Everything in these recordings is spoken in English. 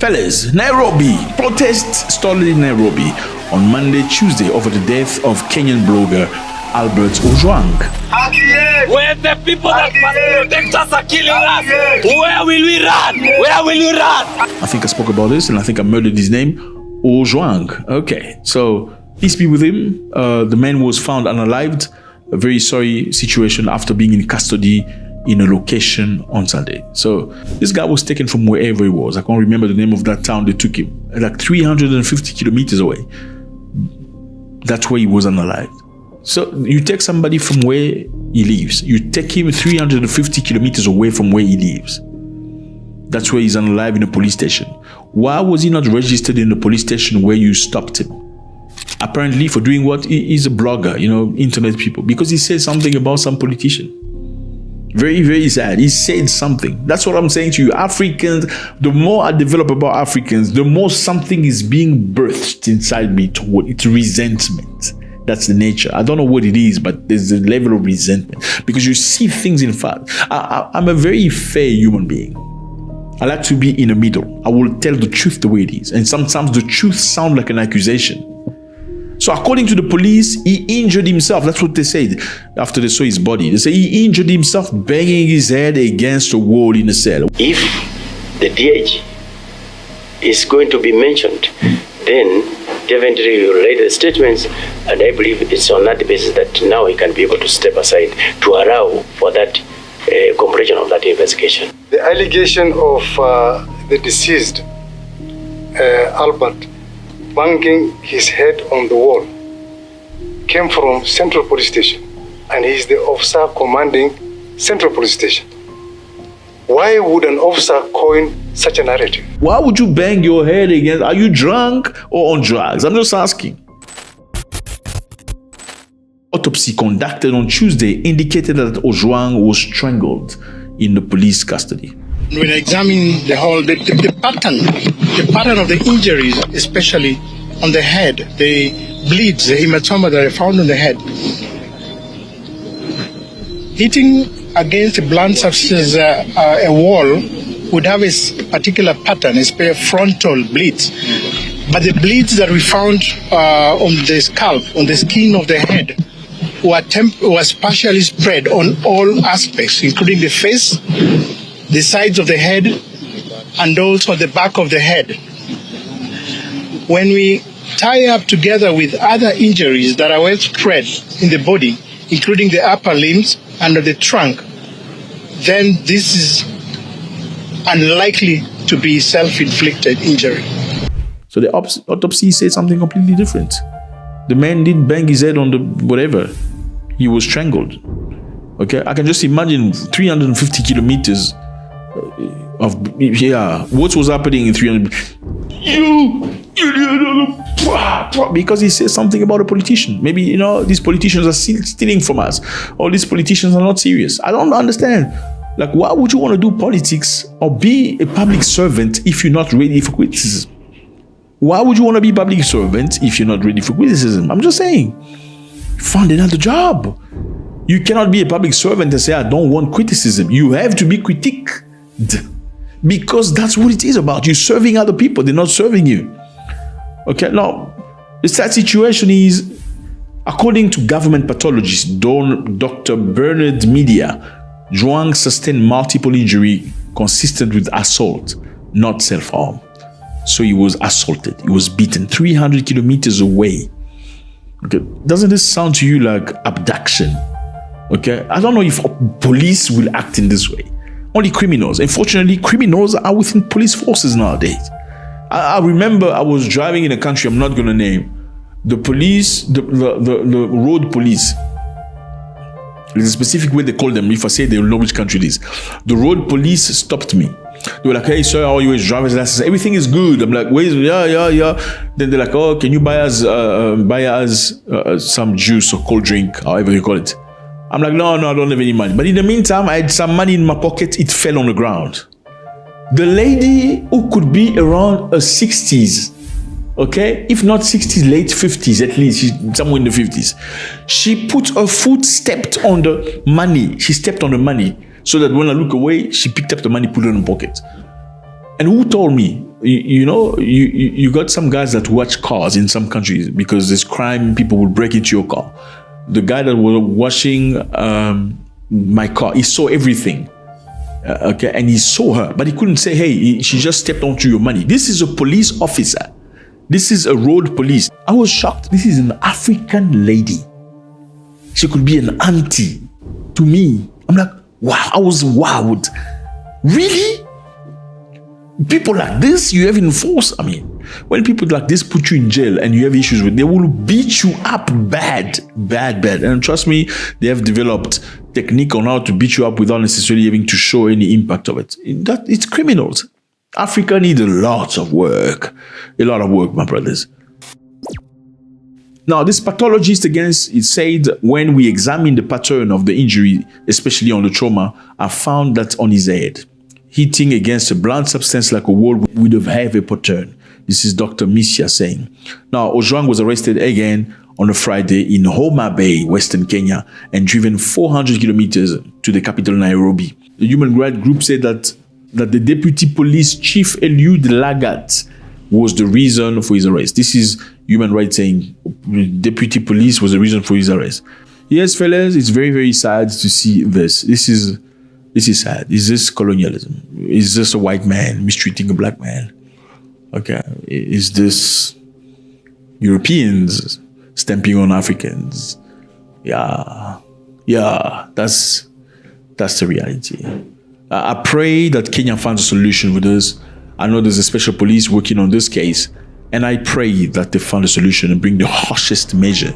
Fellas, Nairobi. Protests started in Nairobi on Monday, Tuesday over the death of Kenyan blogger Albert Ojwang. Where the people that must protect us are killing us, where will we run? Where will we run? I think I spoke about this and I think I murdered his name. Ojwang. Okay, so peace be with him. The man was found unalived. A very sorry situation after being in custody in a location on Sunday. So this guy was taken from wherever he was. I can't remember the name of that town they took him. Like 350 kilometers away. That's where he was unalived. So you take somebody from where he lives. You take him 350 kilometers away from where he lives. That's where he's unalive in a police station. Why was he not registered in the police station where you stopped him? Apparently for doing what? He's a blogger, internet people. Because he said something about some politician. Very, very sad. He said something. That's what I'm saying to you. Africans, the more I develop about Africans, the more something is being birthed inside me toward its resentment. That's the nature. I don't know what it is, but there's a level of resentment. Because you see things in fact. I'm a very fair human being. I like to be in the middle. I will tell the truth the way it is. And sometimes the truth sounds like an accusation. So according to the police, he injured himself. That's what they said after they saw his body. They say he injured himself banging his head against a wall in a cell. If the DH is going to be mentioned, then definitely you will read the statements, and I believe it's on that basis that now he can be able to step aside to allow for that completion of that investigation. The allegation of the deceased, Albert, banging his head on the wall came from Central Police Station, and he is the officer commanding Central Police Station. Why would an officer coin such a narrative? Why would you bang your head against? Are you drunk or on drugs? I'm just asking. Autopsy conducted on Tuesday indicated that Ojwang was strangled in the police custody. When I examine the pattern of the injuries, especially on the head, the bleeds, the hematoma that I found on the head, hitting against a blunt substance, a wall, would have a particular pattern, a frontal bleeds. But the bleeds that we found on the scalp, on the skin of the head, was partially spread on all aspects, including the face, the sides of the head, and also the back of the head. When we tie up together with other injuries that are well spread in the body, including the upper limbs and the trunk, then this is unlikely to be self-inflicted injury. So the autopsy said something completely different. The man didn't bang his head on the whatever. He was strangled. Okay, I can just imagine 350 kilometers of what was happening in 300. Because he says something about a politician. Maybe these politicians are stealing from us. All these politicians are not serious. I don't understand. Like, why would you want to do politics or be a public servant if you're not ready for criticism? Why would you want to be a public servant if you're not ready for criticism? I'm just saying. Find another job. You cannot be a public servant and say, I don't want criticism. You have to be critiqued. Because that's what it is about. You're serving other people. They're not serving you. Okay, now, the sad situation is, according to government pathologist Dr. Bernard Media, Ojwang sustained multiple injury consistent with assault, not self-harm. So he was assaulted. He was beaten 300 kilometers away. Okay, doesn't this sound to you like abduction? Okay, I don't know if police will act in this way. Only criminals. Unfortunately, criminals are within police forces nowadays. I remember I was driving in a country I'm not going to name. The police, the road police. There's a specific way they call them. If I say, they'll know which country it is. The road police stopped me. They were like, hey, sir, how are you? Driver's license. Everything is good. I'm like, where's, yeah. Then they're like, oh, can you buy us some juice or cold drink, however you call it. I'm like, no, I don't have any money. But in the meantime, I had some money in my pocket. It fell on the ground. The lady who could be around her 60s, okay, if not 60s, late 50s at least, she's somewhere in the 50s. She put her foot, stepped on the money. She stepped on the money so that when I look away, she picked up the money, put it in her pocket. And who told me? you got some guys that watch cars in some countries because there's crime, people will break into your car. The guy that was washing my car, he saw everything. Okay, and he saw her, but he couldn't say, hey, she just stepped onto your money. This is a police officer. This is a road police. I was shocked. This is an African lady. She could be an auntie to me. I'm like, wow, I was wowed. Really? People like this, you have enforced. I mean, when people like this put you in jail and you have issues with, they will beat you up bad. And trust me, they have developed technique on how to beat you up without necessarily having to show any impact of it. It's criminals. Africa needs a lot of work, my brothers. Now, this pathologist against it said when we examined the pattern of the injury, especially on the trauma, I found that on his head, hitting against a blunt substance like a wall would have a pattern. This is Dr. Misia saying. Now, Ojwang was arrested again on a Friday in Homa Bay, Western Kenya, and driven 400 kilometers to the capital, Nairobi. The human rights group said that the deputy police chief Eliud Lagat was the reason for his arrest. This is human rights saying deputy police was the reason for his arrest. Yes, fellas, it's very, very sad to see this. This is sad. Is this colonialism? Is this a white man mistreating a black man? Okay. Is this Europeans stamping on Africans? Yeah, that's the reality. I pray that Kenya finds a solution with this. I know there's a special police working on this case, and I pray that they find a solution and bring the harshest measure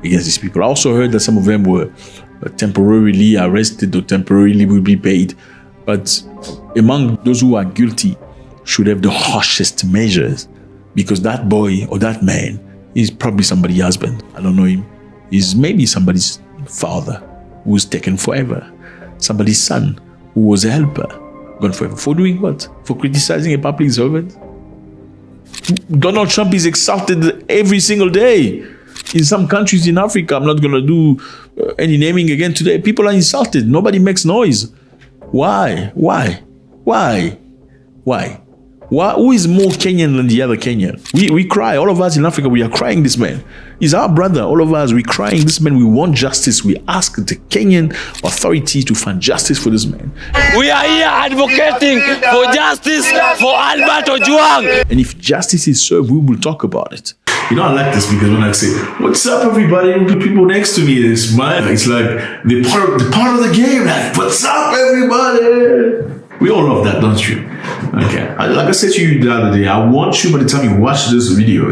against these people. I also heard that some of them were temporarily arrested or temporarily will be paid, but among those who are guilty should have the harshest measures, because that boy or that man is probably somebody's husband. I don't know him. He's maybe somebody's father who's taken forever, somebody's son who was a helper, gone forever. For doing what? For criticizing a public servant? Donald Trump is exalted every single day. In some countries in Africa, I'm not going to do any naming again today, people are insulted. Nobody makes noise. Why? Who is more Kenyan than the other Kenyan? We cry. All of us in Africa, we are crying this man. He's our brother. All of us, we crying this man. We want justice. We ask the Kenyan authorities to find justice for this man. We are here advocating for justice for Albert Ojwang. And if justice is served, we will talk about it. You know, I like this because when I say, what's up, everybody? The people next to me, they smile. It's like the part of the game. Like, what's up, everybody? We all love that, don't you? Okay. Like I said to you the other day, I want you, by the time you watch this video,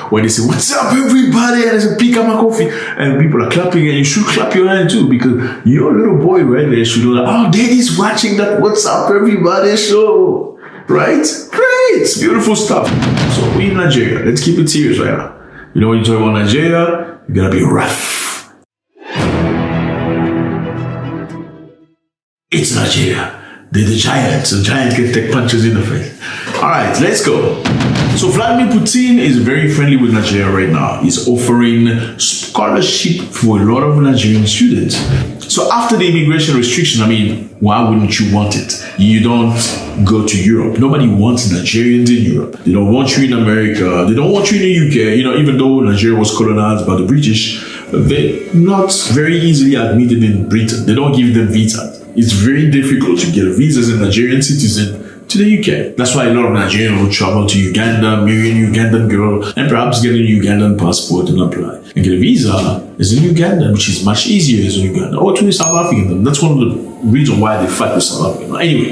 when they say, what's up, everybody? And I say, pick up my coffee. And people are clapping, and you should clap your hand too, because your little boy right there should know that, oh, daddy's watching that What's Up, Everybody show. Right? Great. It's beautiful stuff. So we in Nigeria. Let's keep it serious right now. When you talk about Nigeria, you gotta be rough. It's Nigeria. They're the giants. The giant can take punches in the face. All right, let's go. So Vladimir Putin is very friendly with Nigeria right now. He's offering scholarship for a lot of Nigerian students. So after the immigration restriction, why wouldn't you want it? You don't go to Europe. Nobody wants Nigerians in Europe. They don't want you in America. They don't want you in the UK. Even though Nigeria was colonized by the British, they're not very easily admitted in Britain. They don't give them visas. It's very difficult to get a visa as a Nigerian citizen to the UK. That's why a lot of Nigerians will travel to Uganda, marry an Ugandan girl, and perhaps get a Ugandan passport and apply. And get a visa as an Ugandan, which is much easier as an Ugandan, or to a South African. That's one of the reasons why they fight with South Africa. Anyway,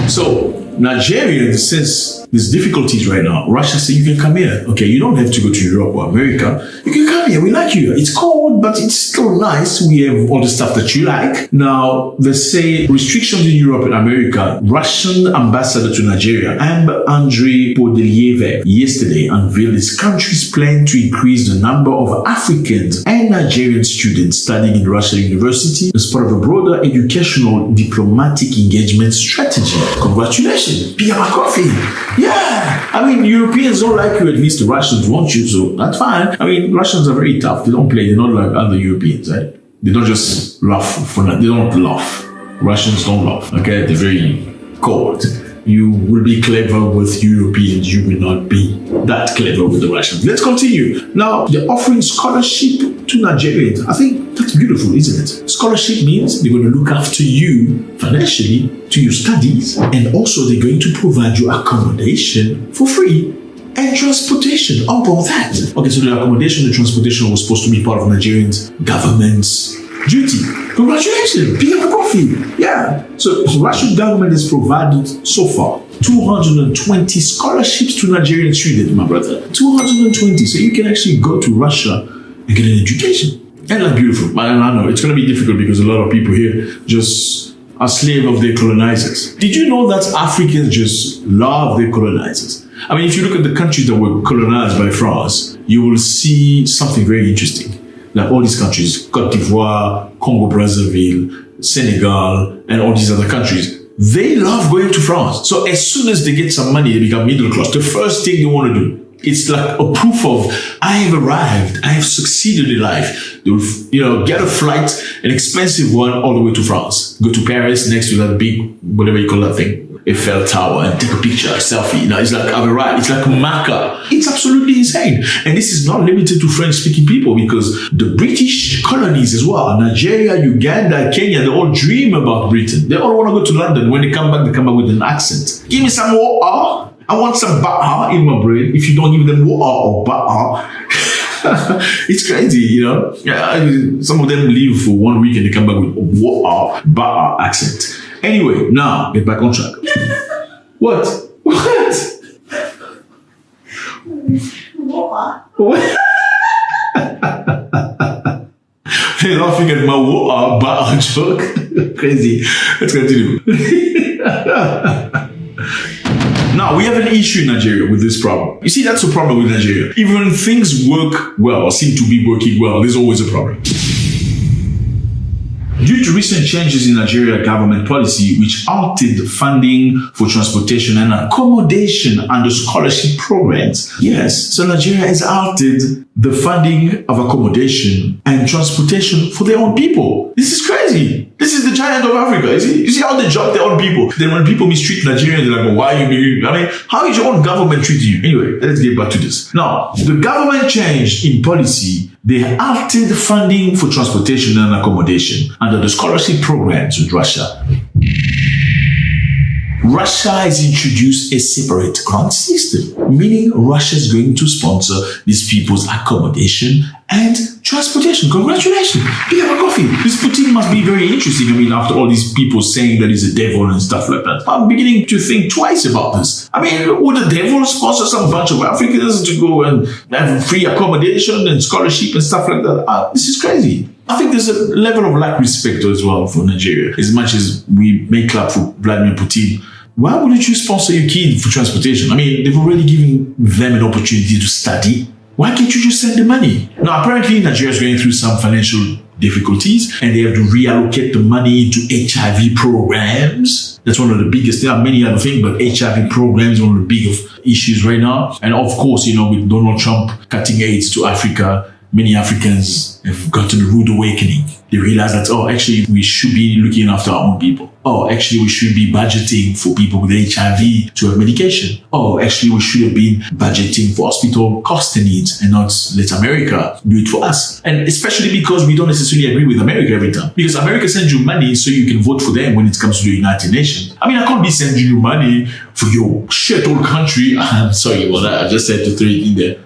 so Nigeria, since there's difficulties right now, Russia said you can come here. Okay, you don't have to go to Europe or America. You can come here. We like you. It's cold, but it's still nice. We have all the stuff that you like. Now, they say restrictions in Europe and America. Russian ambassador to Nigeria, Andrei Podolyev, yesterday unveiled his country's plan to increase the number of Africans and Nigerian students studying in Russian university as part of a broader educational diplomatic engagement strategy. Congratulations. Be my coffee. Yeah. Europeans don't like you, at least the Russians want you, so that's fine. Russians are very tough. They don't play. They're not like other Europeans, right? They don't just laugh for that. They don't laugh. Russians don't laugh. Okay? They're very cold. you will be clever with Europeans, you will not be that clever with the Russians. Let's continue. Now, they're offering scholarship to Nigerians. I think that's beautiful, isn't it? Scholarship means they're going to look after you financially to your studies, and also they're going to provide you accommodation for free and transportation. How about that? Okay, so the accommodation and transportation was supposed to be part of Nigerians' government's duty. Congratulations, pick up a coffee. Yeah. So the Russian government has provided so far 220 scholarships to Nigerian students, my brother. 220. So you can actually go to Russia and get an education. And that's beautiful. I know it's going to be difficult because a lot of people here just are slave of their colonizers. Did you know that Africans just love their colonizers? I mean, if you look at the countries that were colonized by France, you will see something very interesting. Like all these countries, Côte d'Ivoire, Congo-Brazzaville, Senegal, and all these other countries, they love going to France. So as soon as they get some money, they become middle class. The first thing they want to do, it's like a proof of, I have arrived, I have succeeded in life. They will, get a flight, an expensive one, all the way to France. Go to Paris next to that big, whatever you call that thing, Eiffel Tower, and take a picture, a selfie. It's like, I've arrived. It's like Mecca. It's absolutely insane. And this is not limited to French-speaking people, because the British colonies as well, Nigeria, Uganda, Kenya, they all dream about Britain. They all want to go to London. When they come back with an accent. Give me some water. I want some ba'a in my brain. If you don't give them water or ba'a, it's crazy, Yeah, some of them leave for 1 week and they come back with water, ba'a accent. Anyway, now get back on track. What? They're laughing at my water, ba'a joke. Crazy. Let's continue. Now, we have an issue in Nigeria with this problem. You see, that's a problem with Nigeria. Even when things work well, or seem to be working well, there's always a problem. Due to recent changes in Nigeria government policy, which altered funding for transportation and accommodation under scholarship programs. Yes, so Nigeria has altered the funding of accommodation and transportation for their own people. This is crazy. This is the giant of Africa. You see how they drop their own people. Then when people mistreat Nigerians, they're like, why are you? How is your own government treating you? Anyway, let's get back to this. Now, the government changed in policy. They altered funding for transportation and accommodation under the scholarship programs with Russia. Russia has introduced a separate grant system, meaning Russia is going to sponsor these people's accommodation and transportation. Congratulations. Pick up a coffee. This Putin must be very interesting. After all these people saying that he's a devil and stuff like that, I'm beginning to think twice about this. Would the devil sponsor some bunch of Africans to go and have free accommodation and scholarship and stuff like that? This is crazy. I think there's a level of lack of respect as well for Nigeria. As much as we make clap for Vladimir Putin, why wouldn't you sponsor your kid for transportation? They've already given them an opportunity to study. Why can't you just send the money? Now, apparently, Nigeria is going through some financial difficulties and they have to reallocate the money into HIV programs. That's one of the biggest. There are many other things, but HIV programs is one of the biggest issues right now. And of course, with Donald Trump cutting AIDS to Africa, many Africans have gotten a rude awakening. They realize that, actually, we should be looking after our own people. Actually, we should be budgeting for people with HIV to have medication. Actually, we should have been budgeting for hospital cost needs and not let America do it for us. And especially because we don't necessarily agree with America every time. Because America sends you money so you can vote for them when it comes to the United Nations. I can't be sending you money for your shit old country. I'm sorry about that. I just had to throw it in there.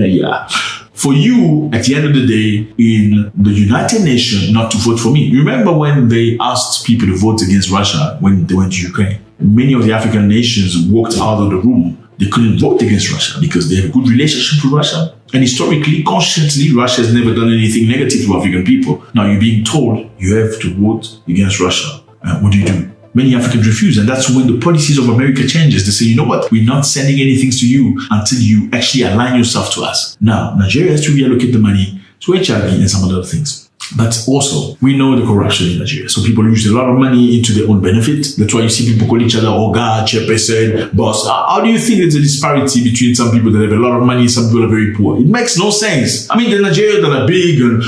Yeah. For you, at the end of the day, in the United Nations, not to vote for me. Remember when they asked people to vote against Russia when they went to Ukraine? Many of the African nations walked out of the room. They couldn't vote against Russia because they have a good relationship with Russia. And historically, consciously, Russia has never done anything negative to African people. Now you're being told you have to vote against Russia. What do? Many Africans refuse, and that's when the policies of America changes. They say, you know what, we're not sending anything to you until you actually align yourself to us. Now, Nigeria has to reallocate the money to HIV and some other things. But also, we know the corruption in Nigeria. So people use a lot of money into their own benefit. That's why you see people call each other Oga, chairperson, boss. How do you think there's a disparity between some people that have a lot of money and some people are very poor? It makes no sense. The Nigerians that are big and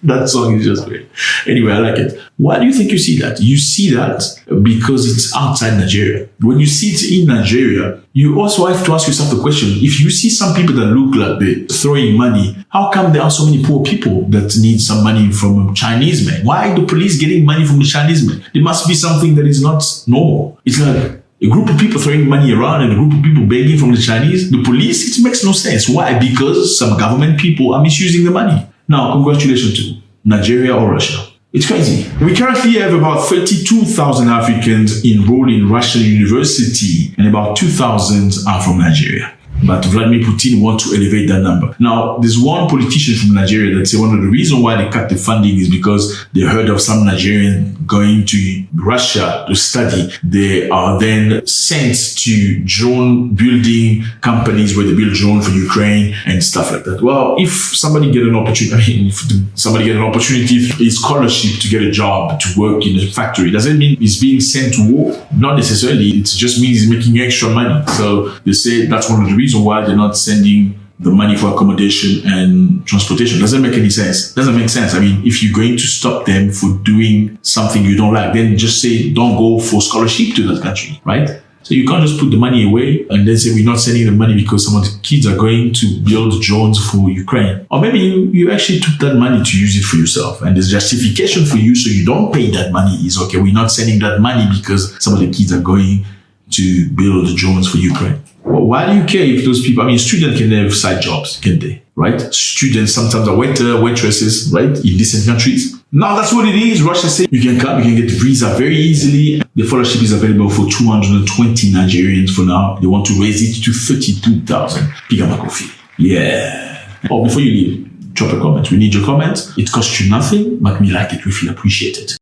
That song is just great. Anyway, I like it. Why do you think you see that? You see that because it's outside Nigeria. When you see it in Nigeria, you also have to ask yourself the question, if you see some people that look like they're throwing money, how come there are so many poor people that need some money from a Chinese man? Why are the police getting money from the Chinese man? There must be something that is not normal. It's like a group of people throwing money around and a group of people begging from the Chinese. The police, it makes no sense. Why? Because some government people are misusing the money. Now, congratulations to Nigeria or Russia. It's crazy. We currently have about 32,000 Africans enrolled in Russian university and about 2,000 are from Nigeria. But Vladimir Putin wants to elevate that number. Now, there's one politician from Nigeria that said one of the reasons why they cut the funding is because they heard of some Nigerian going to Russia to study. They are then sent to drone building companies where they build drones for Ukraine and stuff like that. Well, if somebody get an opportunity, a scholarship to get a job, to work in a factory, doesn't mean he's being sent to war. Not necessarily. It just means he's making extra money. So they say that's one of the reasons why they're not sending the money for accommodation and transportation. Doesn't make any sense. Doesn't make sense. I mean, if you're going to stop them for doing something you don't like, then just say, don't go for scholarship to that country, right? So you can't just put the money away and then say, we're not sending the money because some of the kids are going to build drones for Ukraine. Or maybe you actually took that money to use it for yourself. And there's justification for you so you don't pay that money. Is okay, we're not sending that money because some of the kids are going to build drones for Ukraine. Well, why do you care if those people, I mean, students can have side jobs, can they? Right? Students sometimes are waitresses, right? In distant countries. Now that's what it is. Russia says you can come, you can get the visa very easily. The fellowship is available for 220 Nigerians for now. They want to raise it to 32,000. Pigama coffee. Yeah. Oh, before you leave, drop a comment. We need your comments. It costs you nothing, but we like it. We feel appreciated.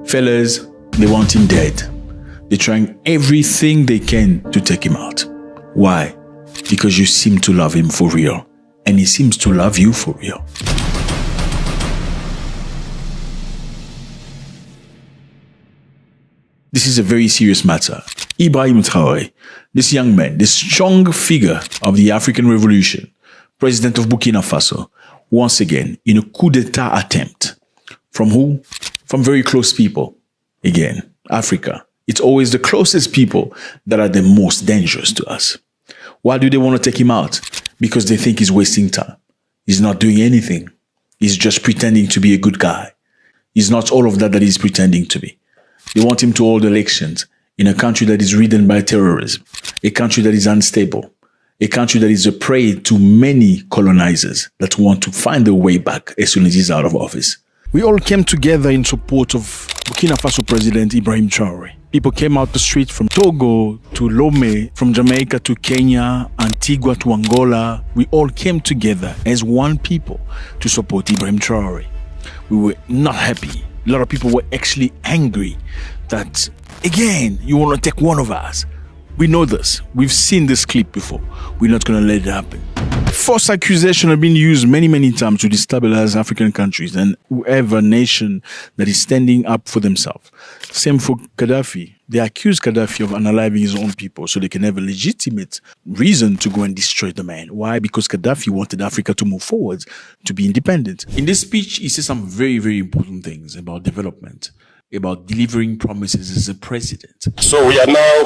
Fellas, they want him dead. They're trying everything they can to take him out. Why? Because you seem to love him for real. And he seems to love you for real. This is a very serious matter. Ibrahim Traoré, this young man, this strong figure of the African Revolution, president of Burkina Faso, once again in a coup d'etat attempt. From who? From very close people. Again, Africa. It's always the closest people that are the most dangerous to us. Why do they want to take him out? Because they think he's wasting time. He's not doing anything. He's just pretending to be a good guy. He's not all of that he's pretending to be. They want him to hold elections in a country that is ridden by terrorism, a country that is unstable, a country that is a prey to many colonizers that want to find their way back as soon as he's out of office. We all came together in support of Burkina Faso President Ibrahim Traoré. People came out the street from Togo to Lomé, from Jamaica to Kenya, Antigua to Angola. We all came together as one people to support Ibrahim Traoré. We were not happy. A lot of people were actually angry that, again, you want to take one of us. We know this. We've seen this clip before. We're not going to let it happen. False accusations have been used many times to destabilize African countries and whoever nation that is standing up for themselves. Same for Gaddafi. They accuse Gaddafi of unaliving his own people so they can have a legitimate reason to go and destroy the man. Why? Because Gaddafi wanted Africa to move forward, to be independent. In this speech, he says some very important things about development, about delivering promises as a president. So we are now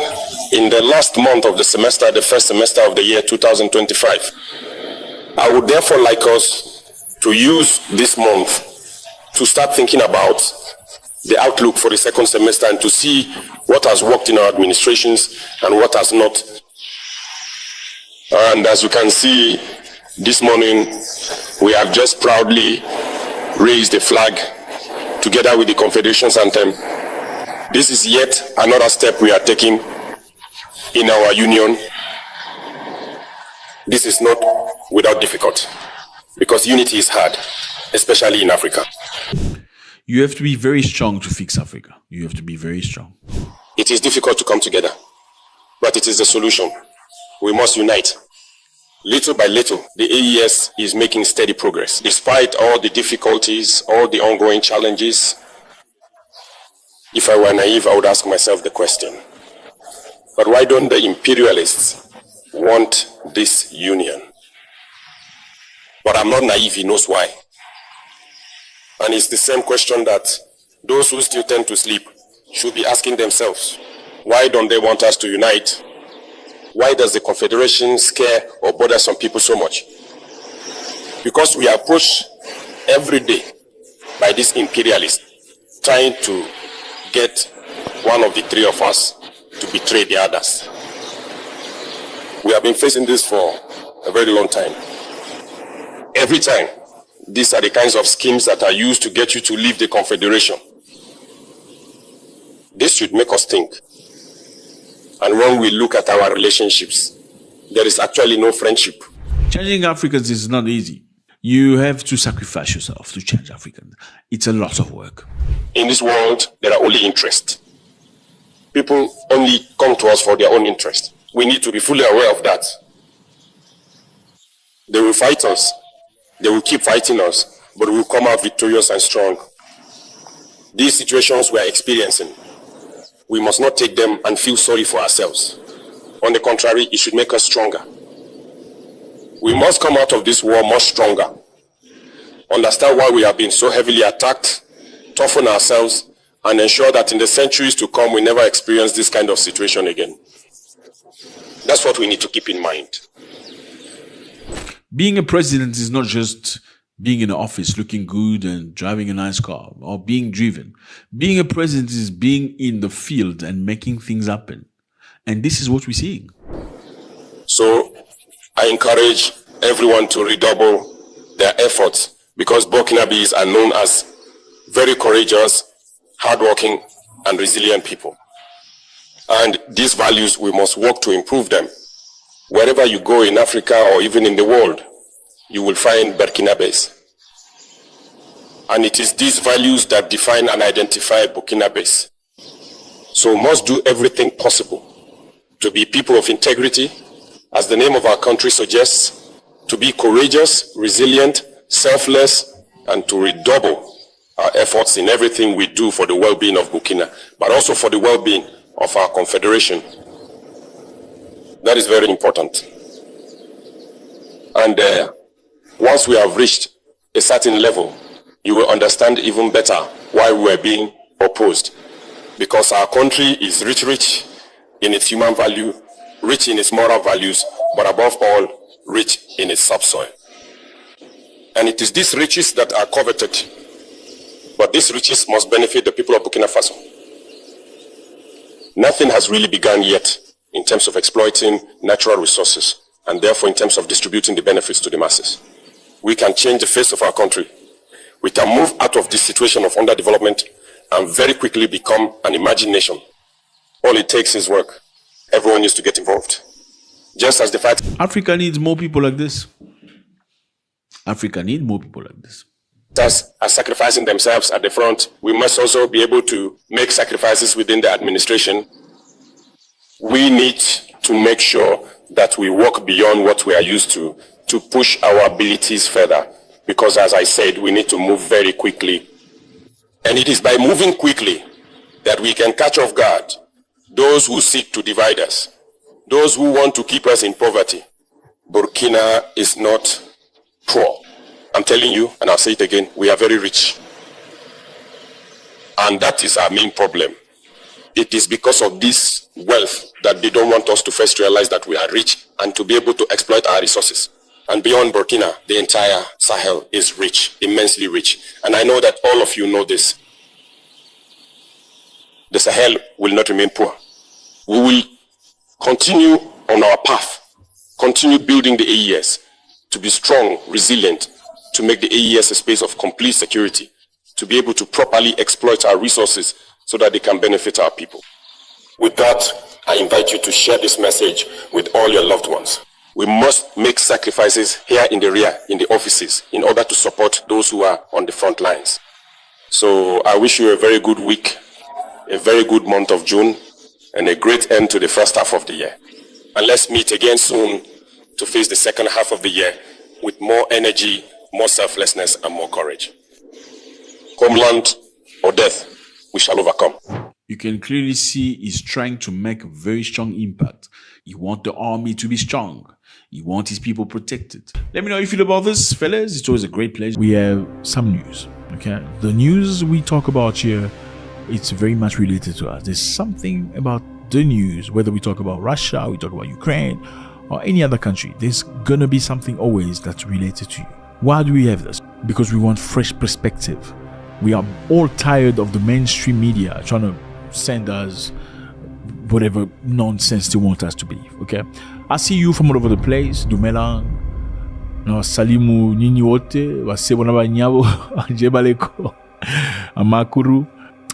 in the last month of the semester, the first semester of the year 2025. I would therefore like us to use this month to start thinking about the outlook for the second semester and to see what has worked in our administrations and what has not. And as you can see, this morning we have just proudly raised the flag together with the Confederation's anthem. This is yet another step we are taking in our union. This is not without difficulty, because unity is hard, especially in Africa. You have to be very strong to fix Africa. You have to be very strong. It is difficult to come together, but it is the solution. We must unite. Little by little, the AES is making steady progress. Despite all the difficulties, all the ongoing challenges, if I were naive, I would ask myself the question, but why don't the imperialists want this union? But I'm not naive, he knows why. And it's the same question that those who still tend to sleep should be asking themselves. Why don't they want us to unite? Why does the Confederation scare or bother some people so much? Because we are approached every day by this imperialist trying to get one of the three of us to betray the others. We have been facing this for a very long time. Every time, these are the kinds of schemes that are used to get you to leave the Confederation. This should make us think. And when we look at our relationships, there is actually no friendship. Changing Africans is not easy. You have to sacrifice yourself to change Africans. It's a lot of work. In this world, there are only interests. People only come to us for their own interest. We need to be fully aware of that. They will fight us. They will keep fighting us, but we will come out victorious and strong. These situations we are experiencing, we must not take them and feel sorry for ourselves. On the contrary, it should make us stronger. We must come out of this war much stronger. Understand why we have been so heavily attacked, toughen ourselves, and ensure that in the centuries to come, we never experience this kind of situation again. That's what we need to keep in mind. Being a president is not just being in the office looking good and driving a nice car or being driven. Being a president is being in the field and making things happen. And this is what we're seeing. So I encourage everyone to redouble their efforts because Burkinabes are known as very courageous, hardworking, and resilient people. And these values, we must work to improve them. Wherever you go in Africa or even in the world, you will find Burkinabes. And it is these values that define and identify Burkinabes. So we must do everything possible to be people of integrity, as the name of our country suggests, to be courageous, resilient, selfless, and to redouble our efforts in everything we do for the well-being of Burkina, but also for the well-being of our confederation. That is very important. And once we have reached a certain level, you will understand even better why we were being opposed. Because our country is rich in its human value, rich in its moral values, but above all, rich in its subsoil. And it is these riches that are coveted. But these riches must benefit the people of Burkina Faso. Nothing has really begun yet in terms of exploiting natural resources, and therefore in terms of distributing the benefits to the masses. We can change the face of our country. We can move out of this situation of underdevelopment and very quickly become an emerging nation. All it takes is work. Everyone needs to get involved. Just as the fight... Africa needs more people like this. Africa needs more people like this. Are sacrificing themselves at the front, we must also be able to make sacrifices within the administration. We need to make sure that we work beyond what we are used to push our abilities further. Because as I said, we need to move very quickly. And it is by moving quickly that we can catch off guard those who seek to divide us, those who want to keep us in poverty. Burkina is not poor. I'm telling you, and I'll say it again, we are very rich. And that is our main problem. It is because of this wealth that they don't want us to first realize that we are rich and to be able to exploit our resources. And beyond Burkina, the entire Sahel is rich, immensely rich. And I know that all of you know this. The Sahel will not remain poor. We will continue on our path, continue building the AES to be strong, resilient, to make the AES a space of complete security, to be able to properly exploit our resources so that they can benefit our people. With that, I invite you to share this message with all your loved ones. We must make sacrifices here in the rear, in the offices, in order to support those who are on the front lines. So I wish you a very good week, a very good month of June, and a great end to the first half of the year. And let's meet again soon to face the second half of the year with more energy, more selflessness, and more courage. Homeland or death. we shall overcome. You can clearly see he's trying to make a very strong impact. He wants the army to be strong. He wants his people protected. Let me know how you feel about this, fellas. It's always a great pleasure. We have some news, okay? The news we talk about here, it's very much related to us. There's something about the news, whether we talk about Russia, we talk about Ukraine, or any other country, there's gonna be something always that's related to you. Why do we have this? Because we want fresh perspective. We are all tired of the mainstream media trying to send us whatever nonsense they want us to believe, okay? I see you from all over the place, Dumelang, no salimu nyinyi wote, wasebo na nyabo, jebaleko, amakuru,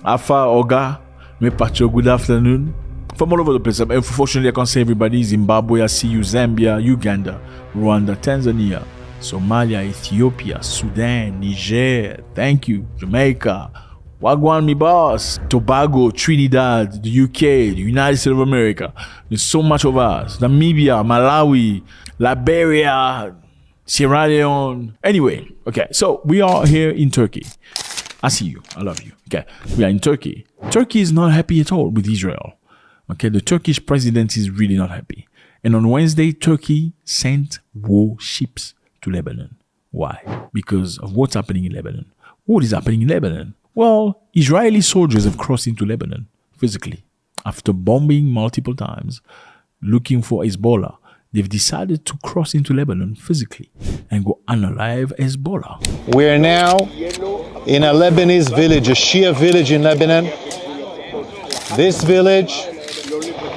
afa oga, me pacho, good afternoon. From all over the place. Unfortunately, I can't say everybody. Zimbabwe, I see you, Zambia, Uganda, Rwanda, Tanzania, Somalia, Ethiopia, Sudan, Niger, thank you, Jamaica, Wagwan, mi boss, Tobago, Trinidad, the UK, the United States of America. There's so much of us. Namibia, Malawi, Liberia, Sierra Leone. Anyway, okay, so we are here in Turkey. I see you. I love you. Okay, we are in Turkey. Turkey is not happy at all with Israel. Okay, the Turkish president is really not happy. And on Wednesday, Turkey sent warships to Lebanon. Why? Because of what's happening in Lebanon. What is happening in Lebanon? Well, Israeli soldiers have crossed into Lebanon physically. After bombing multiple times, looking for Hezbollah, they've decided to cross into Lebanon physically and go unalive Hezbollah. We are now in a Lebanese village, a Shia village in Lebanon. This village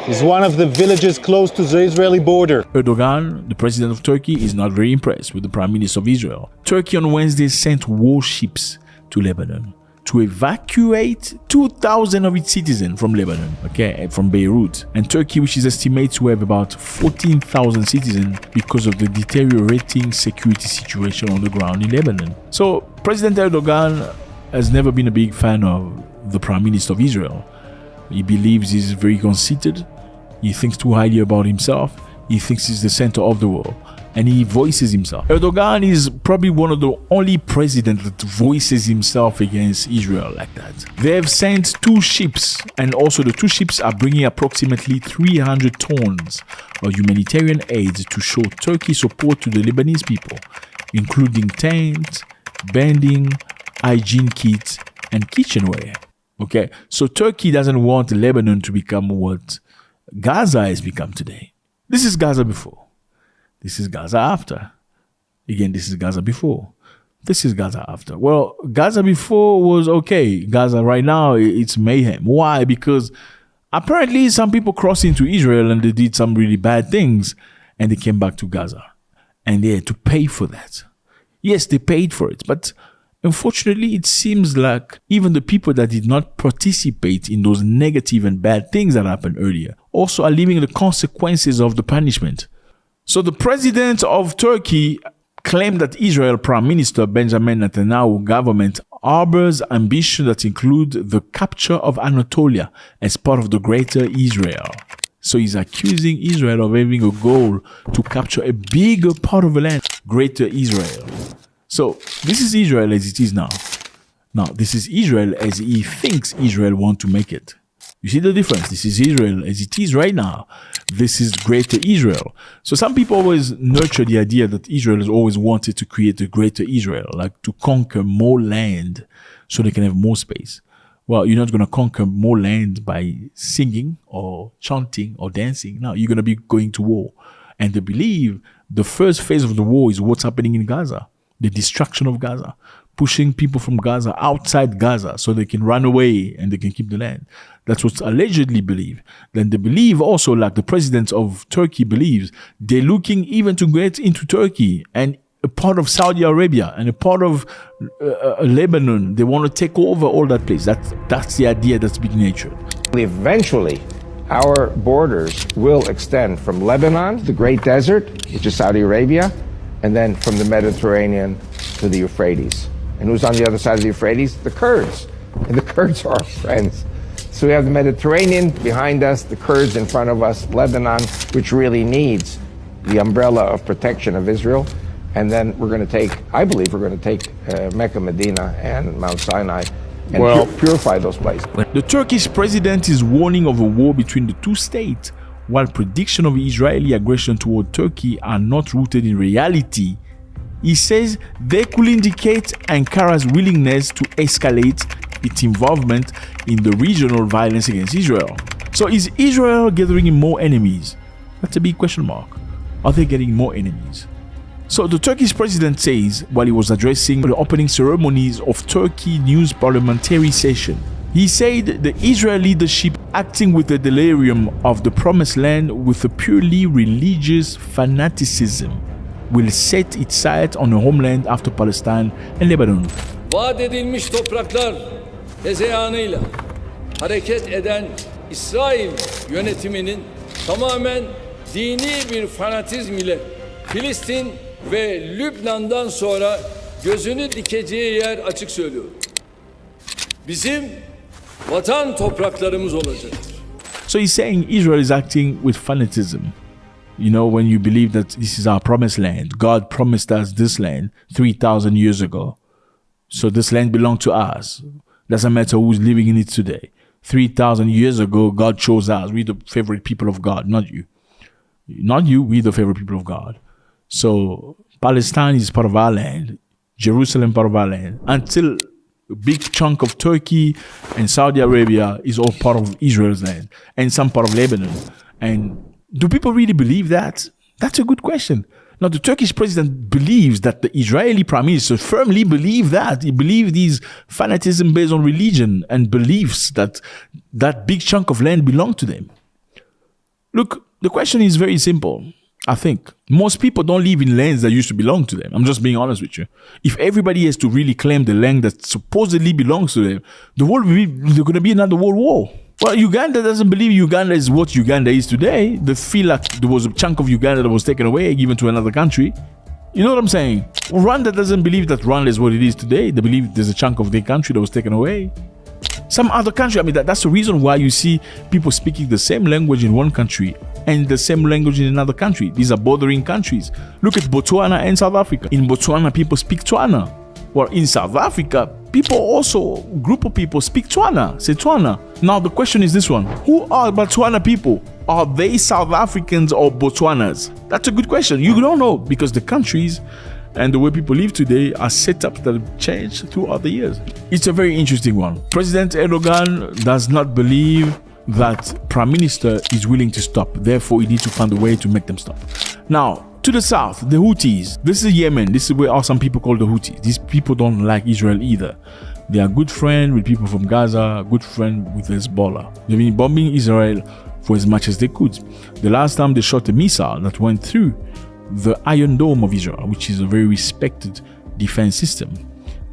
is one of the villages close to the Israeli border. Erdogan, the president of Turkey, is not very impressed with the prime minister of Israel. Turkey on Wednesday sent warships to Lebanon to evacuate 2,000 of its citizens from Lebanon, okay, from Beirut. And Turkey, which is estimated to have about 14,000 citizens because of the deteriorating security situation on the ground in Lebanon. So President Erdogan has never been a big fan of the prime minister of Israel. He believes he's very conceited. He thinks too highly about himself. He thinks he's the center of the world. And he voices himself. Erdogan is probably one of the only presidents that voices himself against Israel like that. They have sent 2 ships, and also the 2 ships are bringing approximately 300 tons of humanitarian aid to show Turkey's support to the Lebanese people, including tents, bedding, hygiene kits, and kitchenware. Okay, so Turkey doesn't want Lebanon to become what Gaza has become today. This is Gaza before. This is Gaza after. Again, this is Gaza before. This is Gaza after. Well, Gaza before was okay. Gaza right now, it's mayhem. Why? Because apparently some people crossed into Israel and they did some really bad things and they came back to Gaza. And they had to pay for that. Yes, they paid for it, but unfortunately, it seems like even the people that did not participate in those negative and bad things that happened earlier also are living the consequences of the punishment. So the president of Turkey claimed that Israel Prime Minister Benjamin Netanyahu government harbors ambition that include the capture of Anatolia as part of the greater Israel. So he's accusing Israel of having a goal to capture a bigger part of the land, greater Israel. So this is Israel as it is now. Now, this is Israel as he thinks Israel want to make it. You see the difference? This is Israel as it is right now. This is greater Israel. So some people always nurture the idea that Israel has always wanted to create a greater Israel, like to conquer more land so they can have more space. Well, you're not going to conquer more land by singing or chanting or dancing. No, you're going to be going to war. And they believe the first phase of the war is what's happening in Gaza. The destruction of Gaza, pushing people from Gaza outside Gaza so they can run away and they can keep the land. That's what's allegedly believed. Then they believe also, like the president of Turkey believes, they're looking even to get into Turkey and a part of Saudi Arabia and a part of Lebanon. They want to take over all that place. That's the idea that's being nurtured. Eventually, our borders will extend from Lebanon to the Great Desert, which is Saudi Arabia, and then from the Mediterranean to the Euphrates. And who's on the other side of the Euphrates? The Kurds. And the Kurds are our friends. So we have the Mediterranean behind us, the Kurds in front of us, Lebanon, which really needs the umbrella of protection of Israel. And then we're going to take, I believe we're going to take Mecca, Medina, and Mount Sinai and purify those places. The Turkish president is warning of a war between the two states, while prediction of Israeli aggression toward Turkey are not rooted in reality. He says they could indicate Ankara's willingness to escalate its involvement in the regional violence against Israel. So is Israel gathering more enemies? That's a big question mark. Are they getting more enemies? So the Turkish president says, while he was addressing the opening ceremonies of Turkey News parliamentary session, he said the Israeli leadership acting with the delirium of the promised land with a purely religious fanaticism will set its sights on a homeland after Palestine and Lebanon. Vaat edilmiş topraklar hezeyanıyla hareket eden İsrail yönetiminin tamamen dini bir fanatizm ile Filistin ve Lübnan'dan sonra gözünü dikeceği yer açık söylüyorum. Bizim vatan topraklarımız olacaktır. So he's saying Israel is acting with fanatism. You know, when you believe that this is our promised land, God promised us this land 3,000 years ago. So this land belongs to us. Doesn't matter who's living in it today. 3,000 years ago, God chose us. We're the favorite people of God, not you. Not you, we're the favorite people of God. So Palestine is part of our land. Jerusalem part of our land. Until a big chunk of Turkey and Saudi Arabia is all part of Israel's land. And some part of Lebanon. And do people really believe that? That's a good question. Now, the Turkish president believes that the Israeli prime minister firmly believes that. He believes these fanaticism based on religion and beliefs that that big chunk of land belongs to them. Look, the question is very simple. I think most people don't live in lands that used to belong to them. I'm just being honest with you. If everybody has to really claim the land that supposedly belongs to them, there's going to be another world war. Well, Uganda doesn't believe Uganda is what Uganda is today. They feel like there was a chunk of Uganda that was taken away, given to another country. You know what I'm saying? Rwanda doesn't believe that Rwanda is what it is today. They believe there's a chunk of their country that was taken away. Some other country, I mean, that's the reason why you see people speaking the same language in one country and the same language in another country. These are bordering countries. Look at Botswana and South Africa. In Botswana, people speak Tswana. Well, in South Africa, group of people speak Tswana, say Tswana. Now the question is this one: who are Botswana people? Are they South Africans or Botswanas? That's a good question. You don't know, because the countries and the way people live today are set up that have changed throughout the years. It's a very interesting one. President Erdogan does not believe that Prime Minister is willing to stop. Therefore, he needs to find a way to make them stop. Now, to the south, the Houthis. This is Yemen. This is where some people call the Houthis. These people don't like Israel either. They are good friends with people from Gaza, good friend with Hezbollah. They've been bombing Israel for as much as they could. The last time they shot a missile that went through the Iron Dome of Israel, which is a very respected defense system.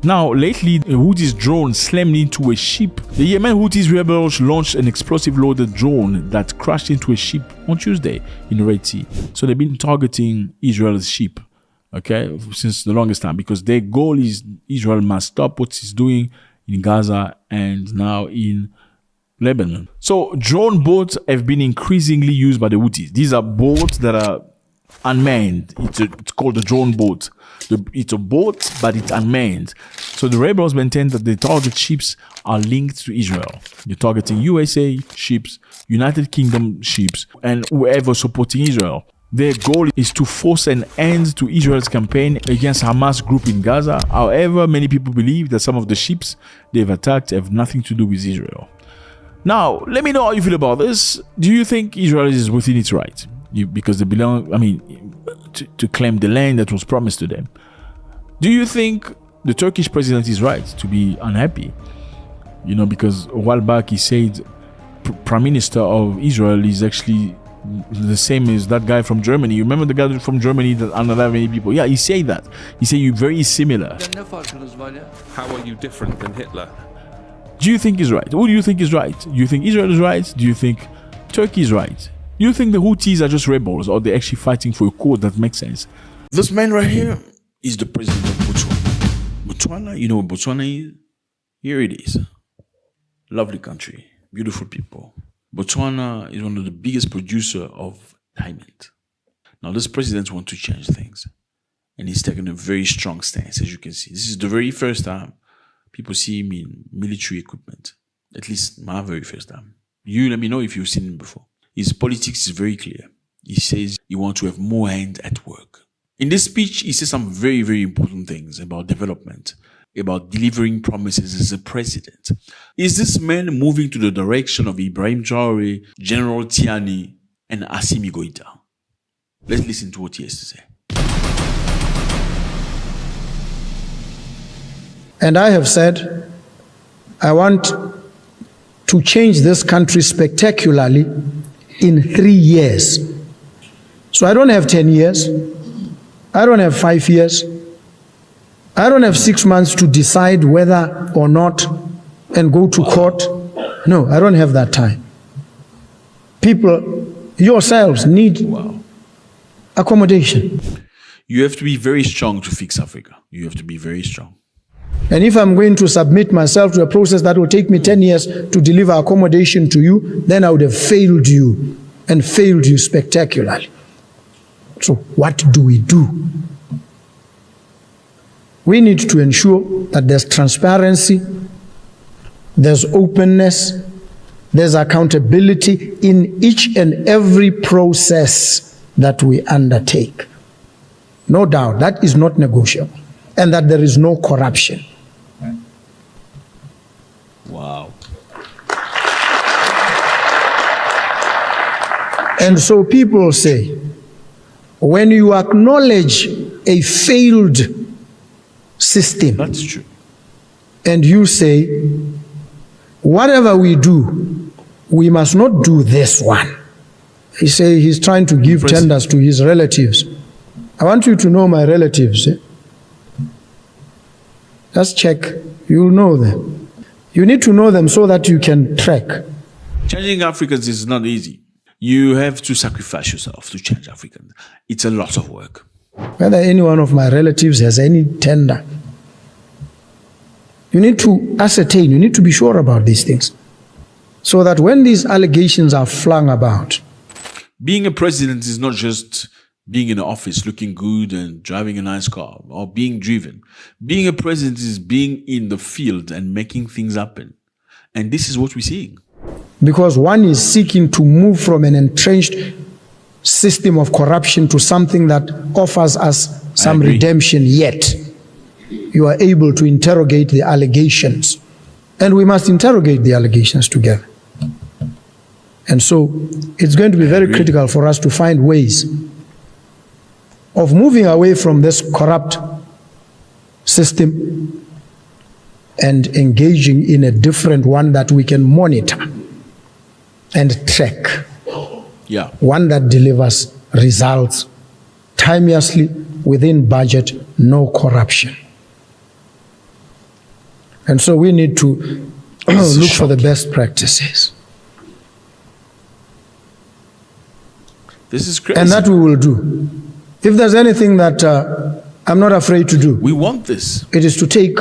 Now, lately, a Houthis drone slammed into a ship. The Yemen Houthis rebels launched an explosive-loaded drone that crashed into a ship on Tuesday in the Red Sea. So they've been targeting Israel's ship, okay, since the longest time, because their goal is Israel must stop what it's doing in Gaza and now in Lebanon. So drone boats have been increasingly used by the Houthis. These are boats that are unmanned. It's called a drone boat. It's a boat, but it's unmanned. So the rebels maintain that the target ships are linked to Israel. They're targeting USA ships, United Kingdom ships, and whoever supporting Israel. Their goal is to force an end to Israel's campaign against Hamas group in Gaza. However, many people believe that some of the ships they've attacked have nothing to do with Israel. Now, let me know how you feel about this. Do you think Israel is within its right? Because they belong, to claim the land that was promised to them. Do you think the Turkish president is right to be unhappy? Because a while back he said Prime Minister of Israel is actually the same as that guy from Germany. You remember the guy from Germany that unalive many people? Yeah, he said that. He said you're very similar. How are you different than Hitler? Do you think he's right? Who do you think is right? Do you think Israel is right? Do you think Turkey is right? Do you think the Houthis are just rebels, or they're actually fighting for a cause that makes sense? This man right here is the president of Botswana. Botswana, you know what Botswana is? Here it is. Lovely country, beautiful people. Botswana is one of the biggest producers of diamond. Now this president wants to change things, and he's taking a very strong stance, as you can see. This is the very first time people see him in military equipment. At least my very first time. You let me know if you've seen him before. His politics is very clear. He says he wants to have more hands at work. In this speech, he says some very, very important things about development, about delivering promises as a president. Is this man moving to the direction of Ibrahim Traore, General Tiani, and Assimi Goïta? Let's listen to what he has to say. And I have said, I want to change this country spectacularly in 3 years. So I don't have 10 years. I don't have 5 years. I don't have 6 months to decide whether or not and go to court. No, I don't have that time. People, yourselves, need accommodation. You have to be very strong to fix Africa. You have to be very strong. And if I'm going to submit myself to a process that will take me 10 years to deliver accommodation to you, then I would have failed you and failed you spectacularly. So what do? We need to ensure that there's transparency, there's openness, there's accountability in each and every process that we undertake. No doubt, that is not negotiable. And that there is no corruption. Wow. And so people say, when you acknowledge a failed system, that's true, and you say, whatever we do, we must not do this one. He say he's trying to give tenders to his relatives. I want you to know my relatives. Just check, you'll know them. You need to know them so that you can track. Changing Africans is not easy. You have to sacrifice yourself to change Africans. It's a lot of work. Whether any one of my relatives has any tender, you need to ascertain, you need to be sure about these things. So that when these allegations are flung about. Being a president is not just being in the office looking good and driving a nice car or being driven. Being a president is being in the field and making things happen. And this is what we're seeing. Because one is seeking to move from an entrenched system of corruption to something that offers us some redemption, yet you are able to interrogate the allegations. And we must interrogate the allegations together. And so it's going to be very critical for us to find ways of moving away from this corrupt system and engaging in a different one that we can monitor and track. Yeah. One that delivers results timeously, within budget, no corruption. And so we need to look for the best practices. This is crazy. And that we will do. If there's anything that I'm not afraid to do, we want this. It is to take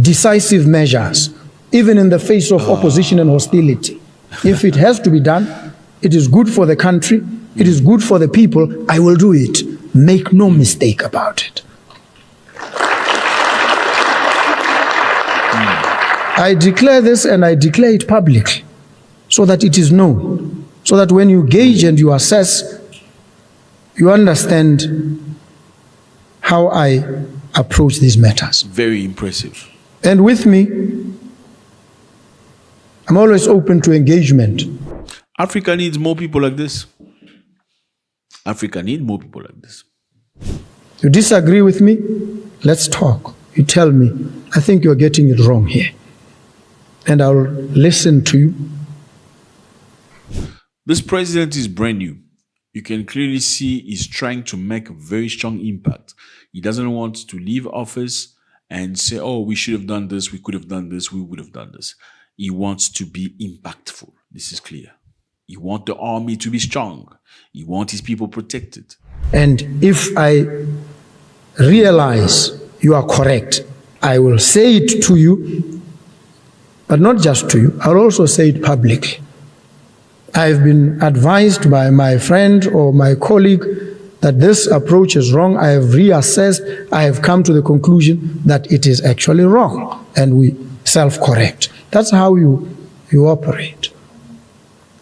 decisive measures, even in the face of opposition and hostility. If it has to be done, it is good for the country, it is good for the people, I will do it. Make no mistake about it. I declare this and I declare it publicly so that it is known, so that when you gauge and you assess, you understand how I approach these matters. Very impressive. And with me, I'm always open to engagement. Africa needs more people like this. Africa needs more people like this. You disagree with me? Let's talk. You tell me, I think you're getting it wrong here. And I'll listen to you. This president is brand new. You can clearly see he's trying to make a very strong impact. He doesn't want to leave office and say, oh, we should have done this, we could have done this, we would have done this. He wants to be impactful. This is clear. He wants the army to be strong. He wants his people protected. And if I realize you are correct, I will say it to you, but not just to you. I'll also say it publicly. I've been advised by my friend or my colleague that this approach is wrong. I have reassessed. I have come to the conclusion that it is actually wrong. and we self-correct. That's how you operate.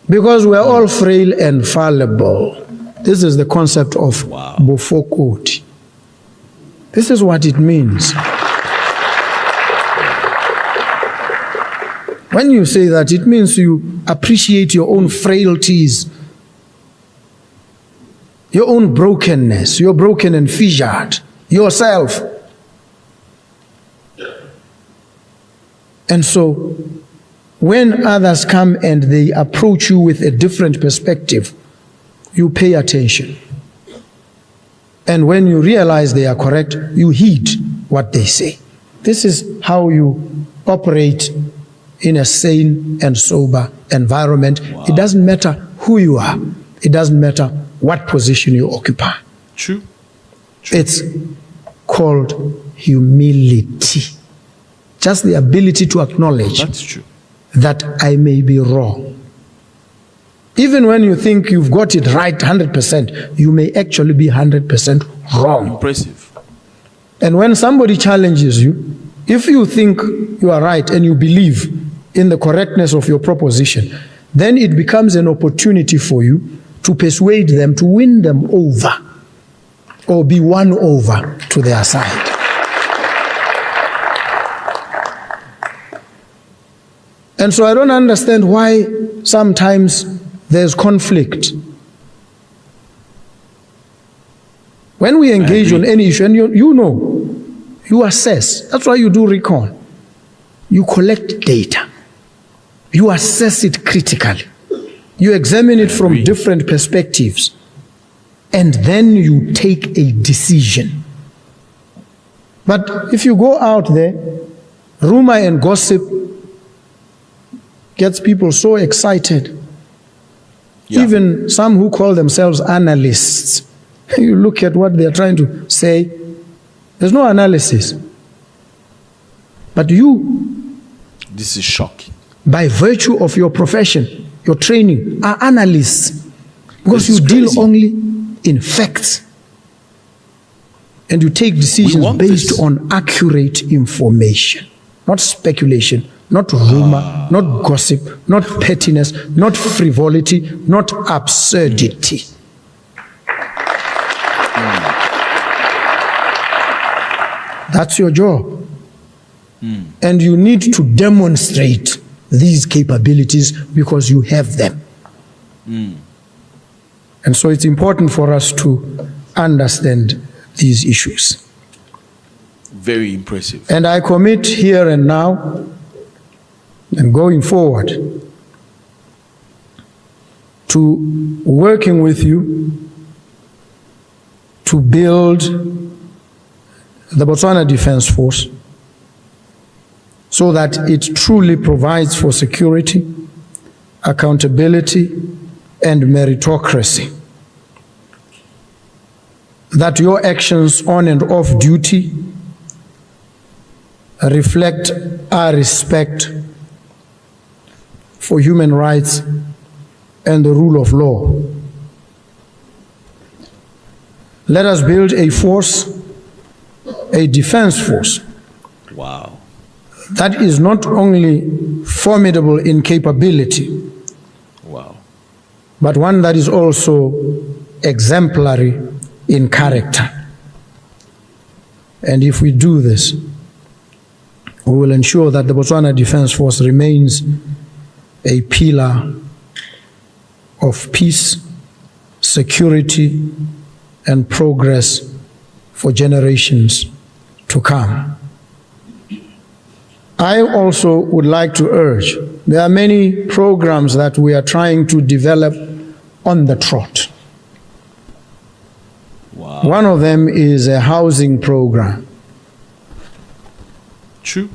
Because we're all frail and fallible. This is the concept of bofokoti. This is what it means. When you say that, it means you appreciate your own frailties, your own brokenness. You're broken and fissured yourself. And so, when others come and they approach you with a different perspective, you pay attention. And when you realize they are correct, you heed what they say. This is how you operate in a sane and sober environment. It doesn't matter who you are. It doesn't matter what position you occupy. True. It's called humility. Just the ability to acknowledge that I may be wrong. Even when you think you've got it right 100%, you may actually be 100% wrong. Impressive. And when somebody challenges you, if you think you are right and you believe in the correctness of your proposition, then it becomes an opportunity for you to persuade them, to win them over, or be won over to their side. And so I don't understand why sometimes there's conflict. When we engage on any issue, and you know, you assess. That's why you do recon. You collect data. You assess it critically. You examine it from different perspectives. And then you take a decision. But if you go out there, rumor and gossip gets people so excited. Even some who call themselves analysts, you look at what they're trying to say, there's no analysis. But you, this is shocking, by virtue of your profession, your training, are analysts. Because you deal only in facts. And you take decisions based on accurate information, not speculation, not rumor, not gossip, not pettiness, not frivolity, not absurdity. That's your job. And you need to demonstrate these capabilities because you have them. And so it's important for us to understand these issues. Very impressive. And I commit here and now and going forward to working with you to build the Botswana Defense Force so that it truly provides for security, accountability, and meritocracy. That your actions on and off duty reflect our respect for human rights and the rule of law. Let us build a force, a defense force. Wow. That is not only formidable in capability, but one that is also exemplary in character. And if we do this, we will ensure that the Botswana Defense Force remains a pillar of peace, security, and progress for generations to come. I also would like to urge, there are many programs that we are trying to develop on the trot. One of them is a housing program. True.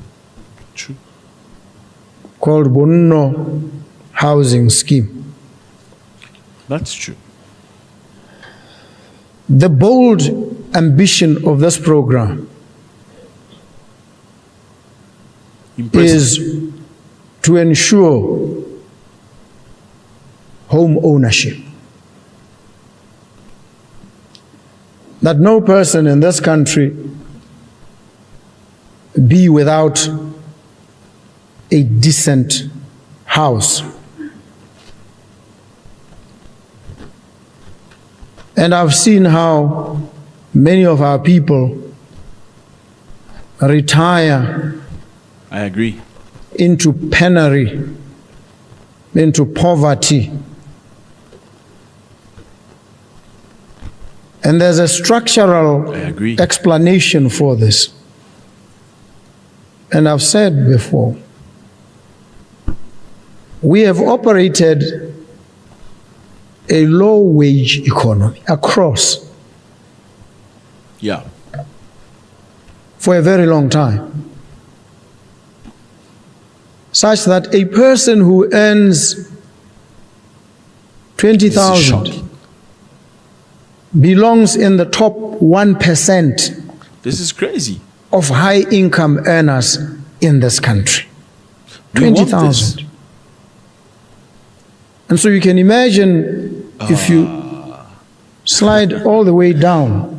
Called Bonno Housing Scheme. That's true. The bold ambition of this program is to ensure home ownership. That no person in this country be without a decent house. And I've seen how many of our people retire I agree. into penury, into poverty. And there's a structural explanation for this. And I've said before, we have operated a low-wage economy across for a very long time, such that a person who earns 20,000 belongs in the top 1%. This is crazy. Of high-income earners in this country. 20,000. And so you can imagine if you slide all the way down,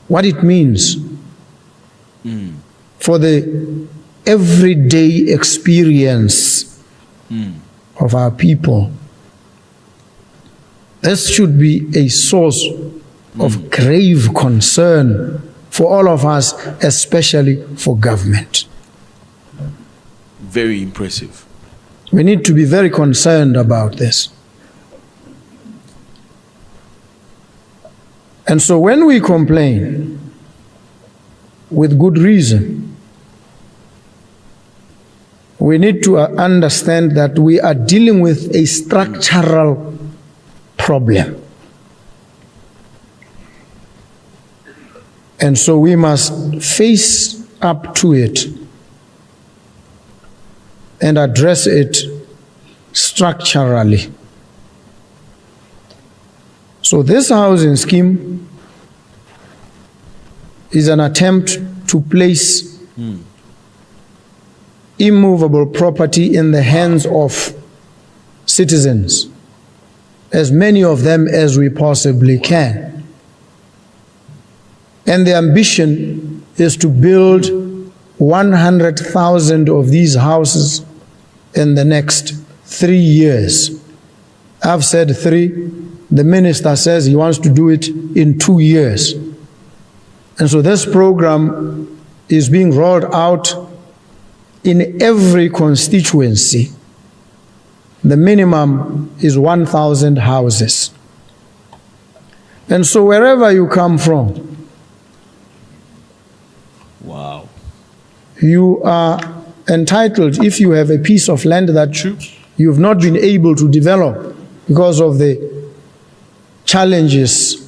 what it means for the everyday experience of our people. This should be a source of grave concern for all of us, especially for government. Very impressive. We need to be very concerned about this. And so when we complain, with good reason, we need to understand that we are dealing with a structural problem. And so we must face up to it and address it structurally. So this housing scheme is an attempt to place immovable property in the hands of citizens, as many of them as we possibly can. And the ambition is to build 100,000 of these houses in the next 3 years. I've said 3. The minister says he wants to do it in 2 years. And so this program is being rolled out in every constituency. The minimum is 1,000 houses. And so wherever you come from, wow, you are entitled, if you have a piece of land that you've not been able to develop because of the challenges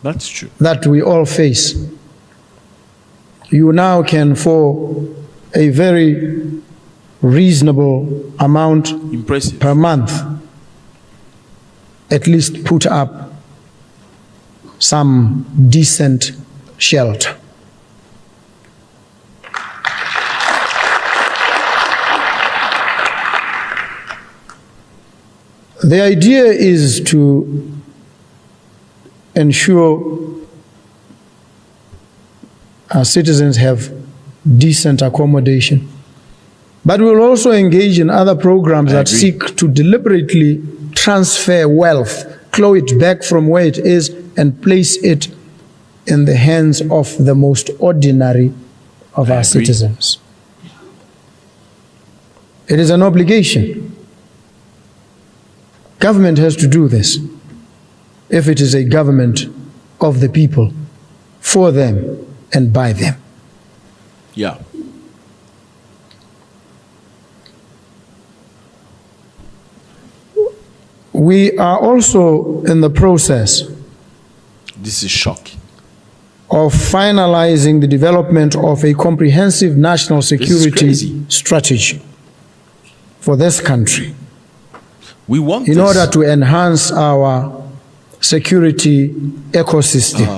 that's true that we all face, you now can, for a very reasonable amount per month, at least put up some decent shelter. The idea is to ensure our citizens have decent accommodation. But we'll also engage in other programs that seek to deliberately transfer wealth, claw it back from where it is, and place it in the hands of the most ordinary of our citizens. It is an obligation. Government has to do this if it is a government of the people, for them and by them. Yeah. We are also in the process This is shocking. of finalizing the development of a comprehensive national security strategy for this country. We want in order to enhance our security ecosystem.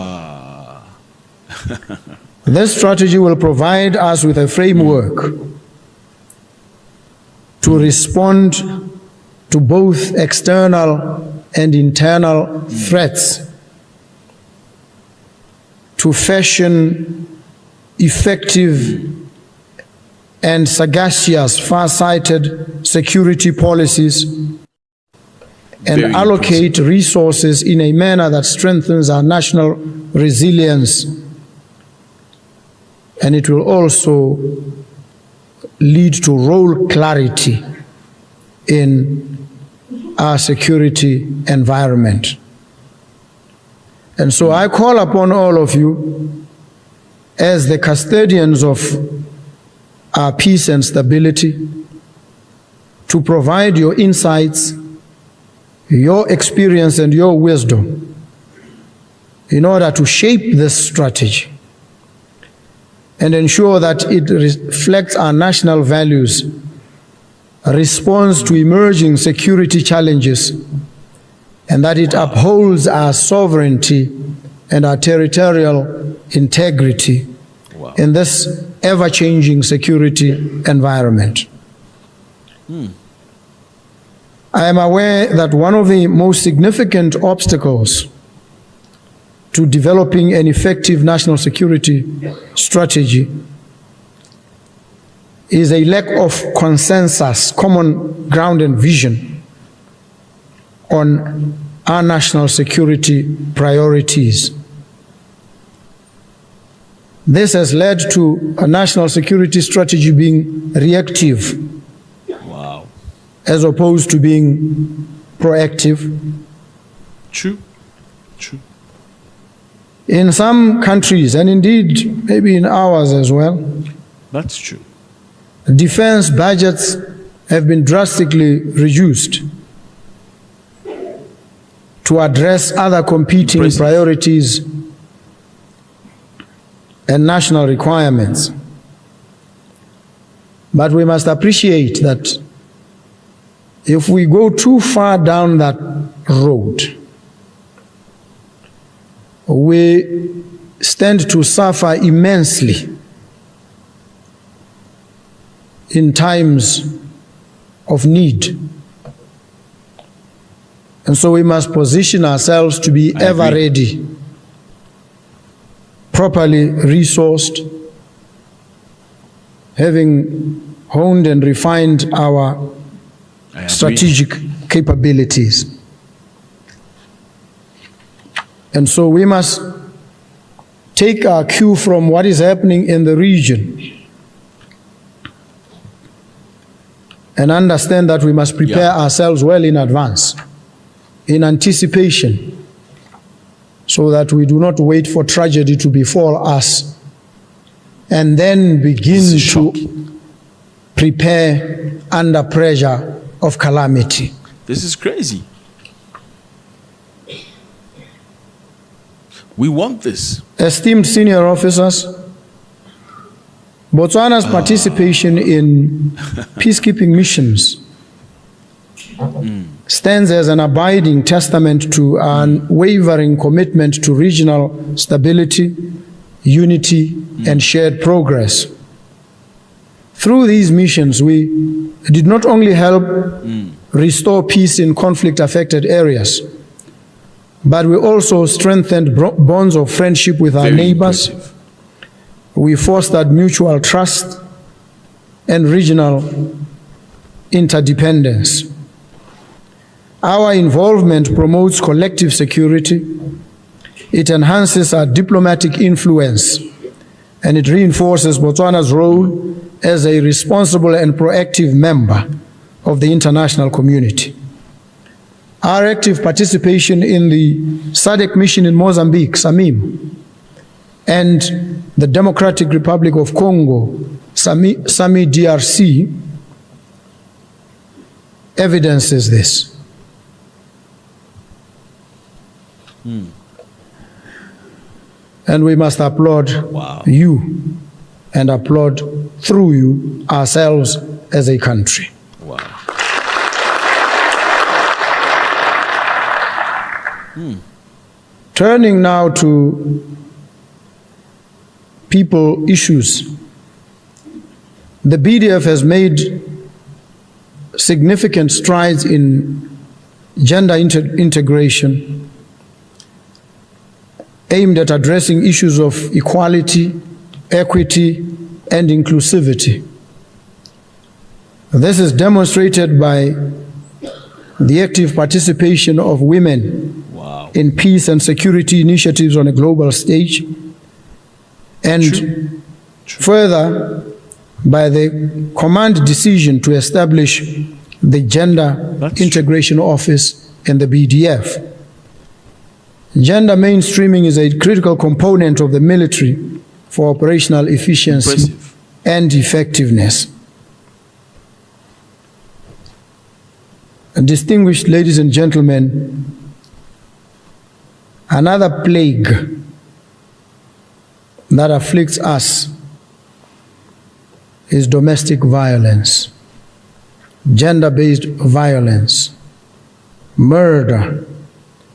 This strategy will provide us with a framework to respond to both external and internal threats, to fashion effective and sagacious, far-sighted security policies and Very allocate resources in a manner that strengthens our national resilience. And it will also lead to role clarity in our security environment. And so I call upon all of you as the custodians of our peace and stability to provide your insights, your experience and your wisdom in order to shape this strategy and ensure that it reflects our national values, responds to emerging security challenges, and that it upholds our sovereignty and our territorial integrity in this ever-changing security environment. I am aware that one of the most significant obstacles to developing an effective national security strategy is a lack of consensus, common ground and vision on our national security priorities. This has led to a national security strategy being reactive as opposed to being proactive. True. True. In some countries, and indeed maybe in ours as well, That's true. defense budgets have been drastically reduced to address other competing priorities and national requirements. But we must appreciate that if we go too far down that road, we stand to suffer immensely in times of need. And so we must position ourselves to be ever ready, properly resourced, having honed and refined our strategic capabilities. And so we must take our cue from what is happening in the region and understand that we must prepare ourselves well in advance, in anticipation, so that we do not wait for tragedy to befall us and then begin to prepare under pressure of calamity. This is crazy. We want this. Esteemed senior officers, Botswana's participation in peacekeeping missions stands as an abiding testament to an unwavering commitment to regional stability, unity, and shared progress. Through these missions, we did not only help restore peace in conflict-affected areas, but we also strengthened bonds of friendship with our neighbors. We fostered mutual trust and regional interdependence. Our involvement promotes collective security, it enhances our diplomatic influence, and it reinforces Botswana's role as a responsible and proactive member of the international community. Our active participation in the SADC mission in Mozambique, SAMIM, and the Democratic Republic of Congo, SAMI DRC, evidences this. And we must applaud you and applaud through you ourselves as a country. Turning now to people issues. The BDF has made significant strides in gender integration aimed at addressing issues of equality, equity, and inclusivity. This is demonstrated by the active participation of women in peace and security initiatives on a global stage, and further by the command decision to establish the Gender Integration Office in the BDF. Gender mainstreaming is a critical component of the military for operational efficiency and effectiveness. Distinguished ladies and gentlemen, another plague that afflicts us is domestic violence, gender-based violence, murder,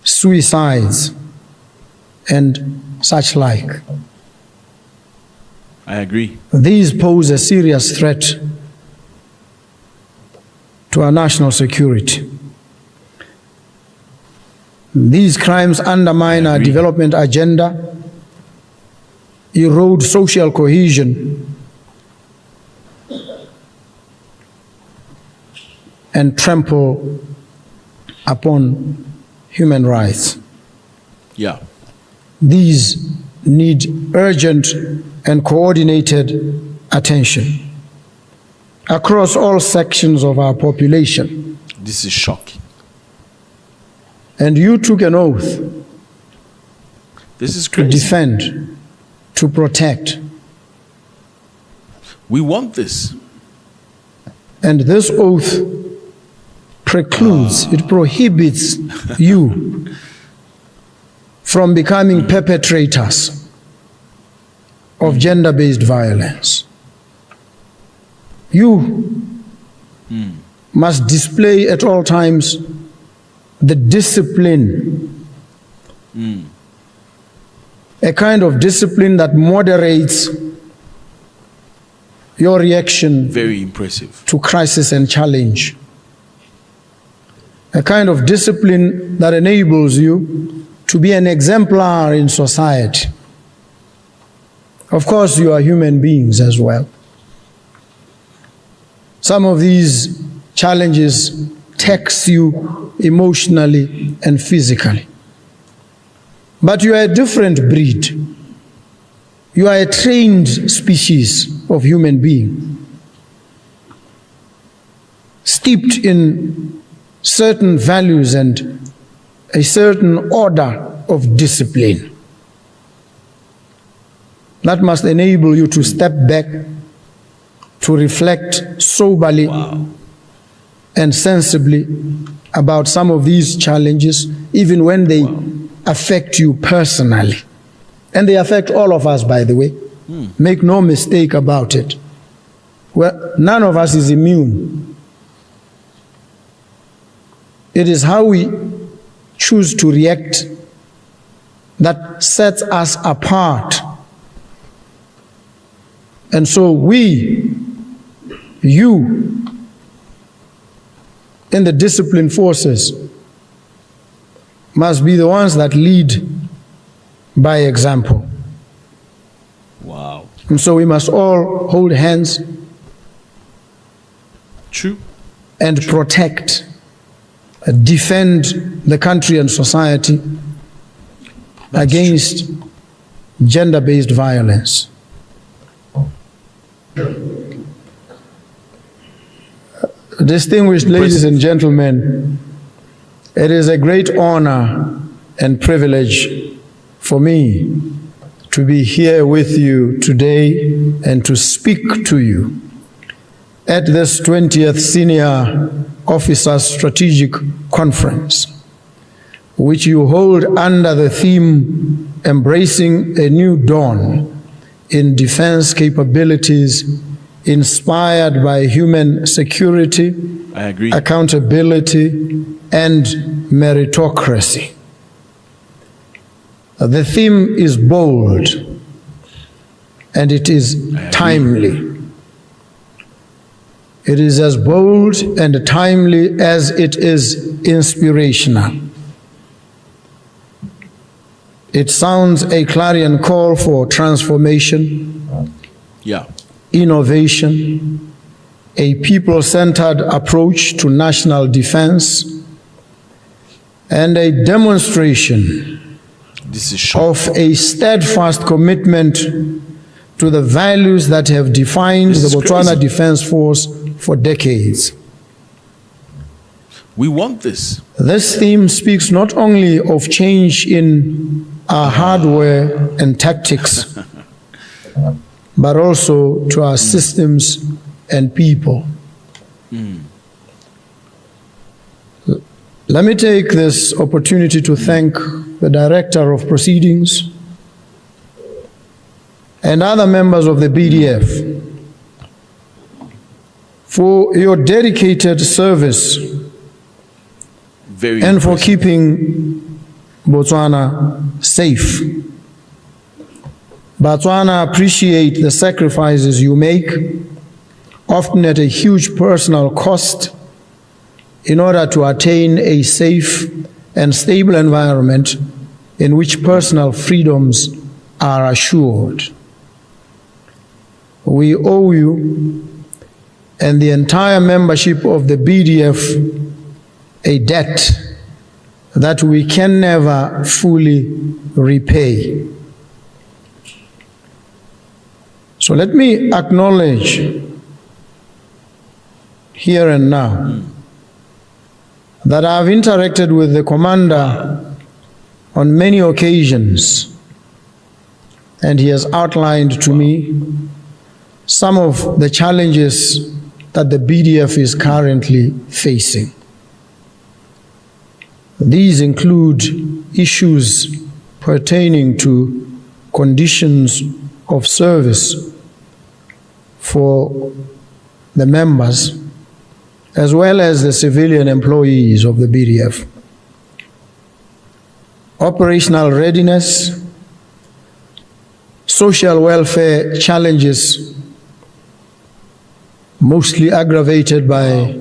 suicides, and such like. I agree. These pose a serious threat to our national security. These crimes undermine our development agenda, erode social cohesion, and trample upon human rights. Yeah. These need urgent and coordinated attention across all sections of our population. This is shocking. And you took an oath This is to crazy. defend, to protect. We want this. And this oath precludes, it prohibits you from becoming perpetrators of gender-based violence. You must display at all times the discipline, a kind of discipline that moderates your reaction Very impressive. to crisis and challenge. A kind of discipline that enables you to be an exemplar in society. Of course, you are human beings as well. Some of these challenges tax you emotionally and physically. But you are a different breed. You are a trained species of human being, steeped in certain values and a certain order of discipline. That must enable you to step back, to reflect soberly and sensibly about some of these challenges, even when they affect you personally. And they affect all of us, by the way. Make no mistake about it. Well, none of us is immune. It is how we choose to react that sets us apart. And so you, in the disciplined forces, must be the ones that lead by example. Wow. And so we must all hold hands. True. And protect, defend the country and society against gender-based violence. Distinguished ladies and gentlemen, it is a great honor and privilege for me to be here with you today and to speak to you at this 20th Senior Officers Strategic Conference, which you hold under the theme Embracing a New Dawn in Defense Capabilities Inspired by Human Security, I agree. Accountability, and Meritocracy. The theme is bold and it is timely. It is as bold and timely as it is inspirational. It sounds a clarion call for transformation, innovation, a people-centered approach to national defense, and a demonstration of a steadfast commitment to the values that have defined the Botswana Defense Force for decades. We want this. This theme speaks not only of change in our hardware and tactics, but also to our systems and people. Let me take this opportunity to thank the Director of Proceedings and other members of the BDF for your dedicated service and for keeping Botswana safe. Botswana appreciate the sacrifices you make, often at a huge personal cost, in order to attain a safe and stable environment in which personal freedoms are assured. We owe you and the entire membership of the BDF a debt that we can never fully repay. So let me acknowledge here and now that I've interacted with the commander on many occasions, and he has outlined to me some of the challenges that the BDF is currently facing. These include issues pertaining to conditions of service for the members, as well as the civilian employees of the BDF. Operational readiness, social welfare challenges, mostly aggravated by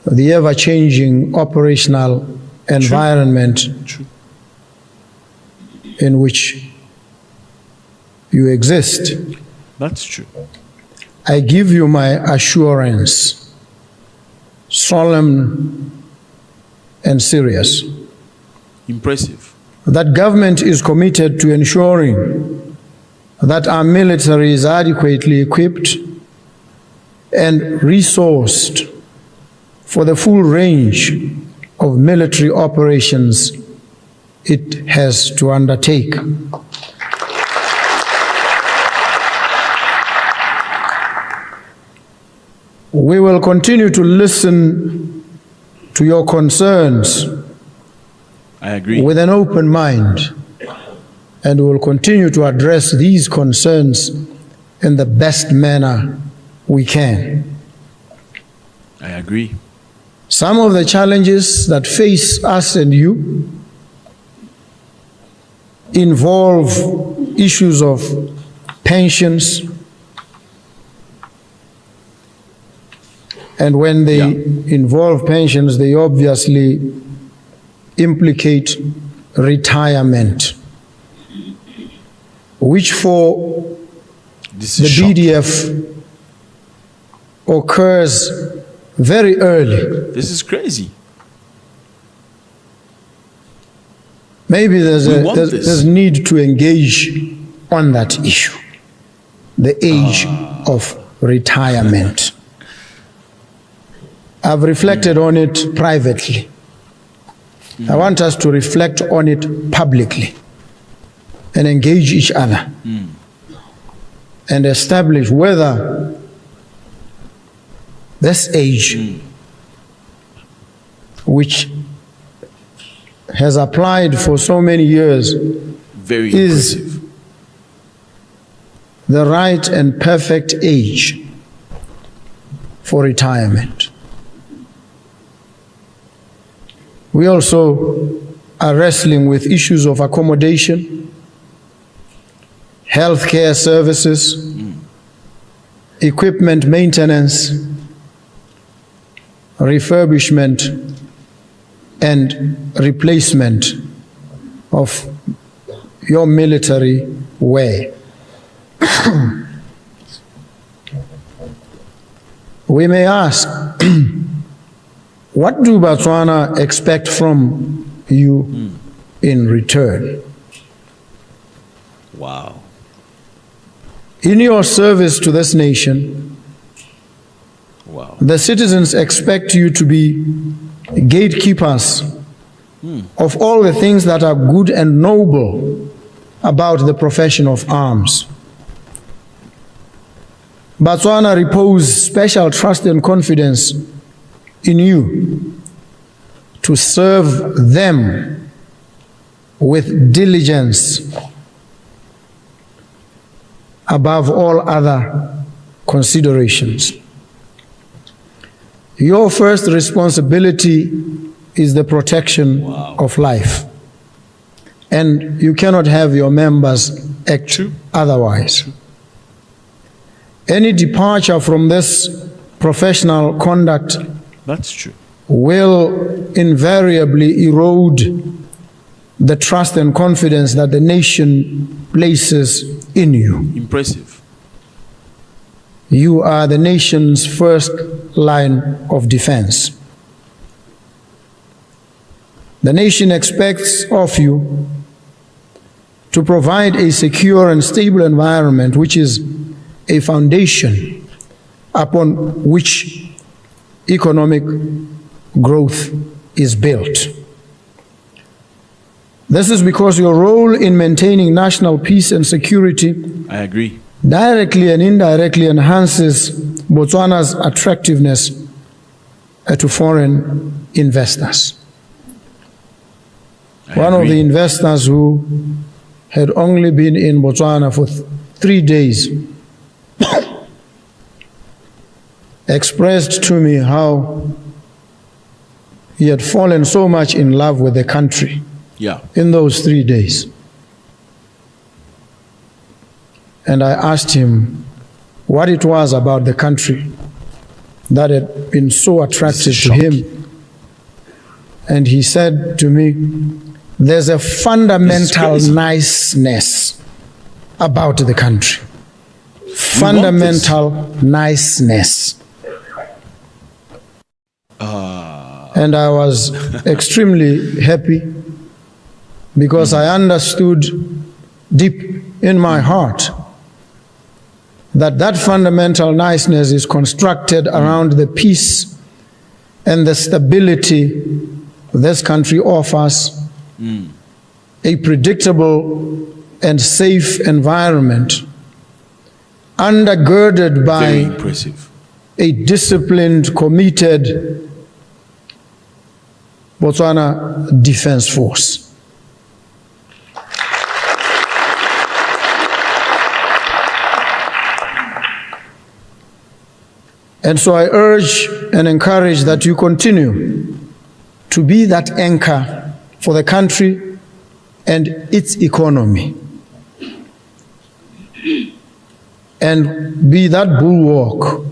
the ever-changing operational environment in which you exist. That's true. I give you my assurance, solemn and serious. Impressive. That government is committed to ensuring that our military is adequately equipped and resourced for the full range of military operations it has to undertake. We will continue to listen to your concerns. I agree. With an open mind, and we will continue to address these concerns in the best manner we can. I agree. Some of the challenges that face us and you involve issues of pensions, and when they involve pensions, they obviously implicate retirement, which for the BDF occurs very early. This is crazy. Maybe there's need to engage on that issue, the age of retirement. I've reflected on it privately. I want us to reflect on it publicly and engage each other and establish whether this age, which has applied for so many years, is the right and perfect age for retirement. We also are wrestling with issues of accommodation, healthcare services, equipment maintenance, refurbishment, and replacement of your military wear. we may ask, what do Botswana expect from you in return? Wow. In your service to this nation, Wow. the citizens expect you to be gatekeepers of all the things that are good and noble about the profession of arms. Botswana repose special trust and confidence in you to serve them with diligence above all other considerations. Your first responsibility is the protection of life, and you cannot have your members act otherwise. Any departure from this professional conduct That's true. will invariably erode the trust and confidence that the nation places in you. Impressive. You are the nation's first line of defense. The nation expects of you to provide a secure and stable environment, which is a foundation upon which economic growth is built. This is because your role in maintaining national peace and security I agree. directly and indirectly enhances Botswana's attractiveness to foreign investors. One of the investors who had only been in Botswana for 3 days expressed to me how he had fallen so much in love with the country in those 3 days. And I asked him what it was about the country that had been so attractive to him. And he said to me, there's a fundamental niceness about the country. Fundamental niceness. And I was extremely happy because I understood deep in my heart that that fundamental niceness is constructed around the peace and the stability this country offers, a predictable and safe environment undergirded by a disciplined, committed Botswana Defense Force. And so I urge and encourage that you continue to be that anchor for the country and its economy, and be that bulwark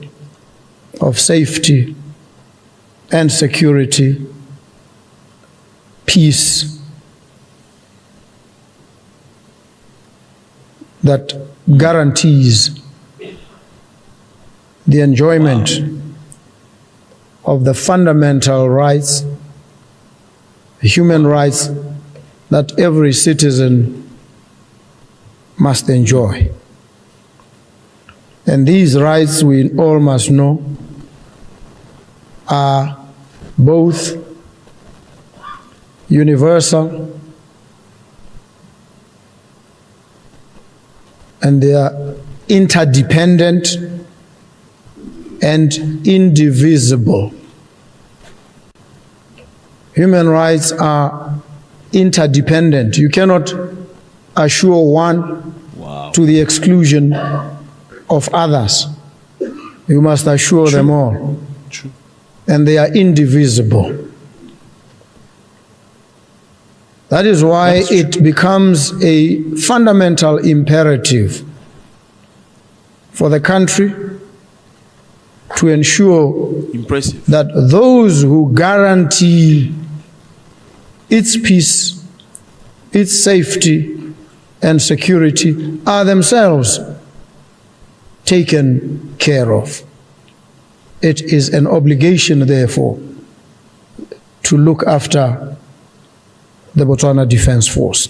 of safety and security, peace, that guarantees the enjoyment of the fundamental rights, human rights that every citizen must enjoy. And these rights, we all must know, are both universal and they are interdependent and indivisible. Human rights are interdependent. You cannot assure one to the exclusion of others. You must assure them all. And they are indivisible. That is why it becomes a fundamental imperative for the country to ensure that those who guarantee its peace, its safety and security are themselves taken care of. it is an obligation, therefore, to look after the Botswana Defence Force.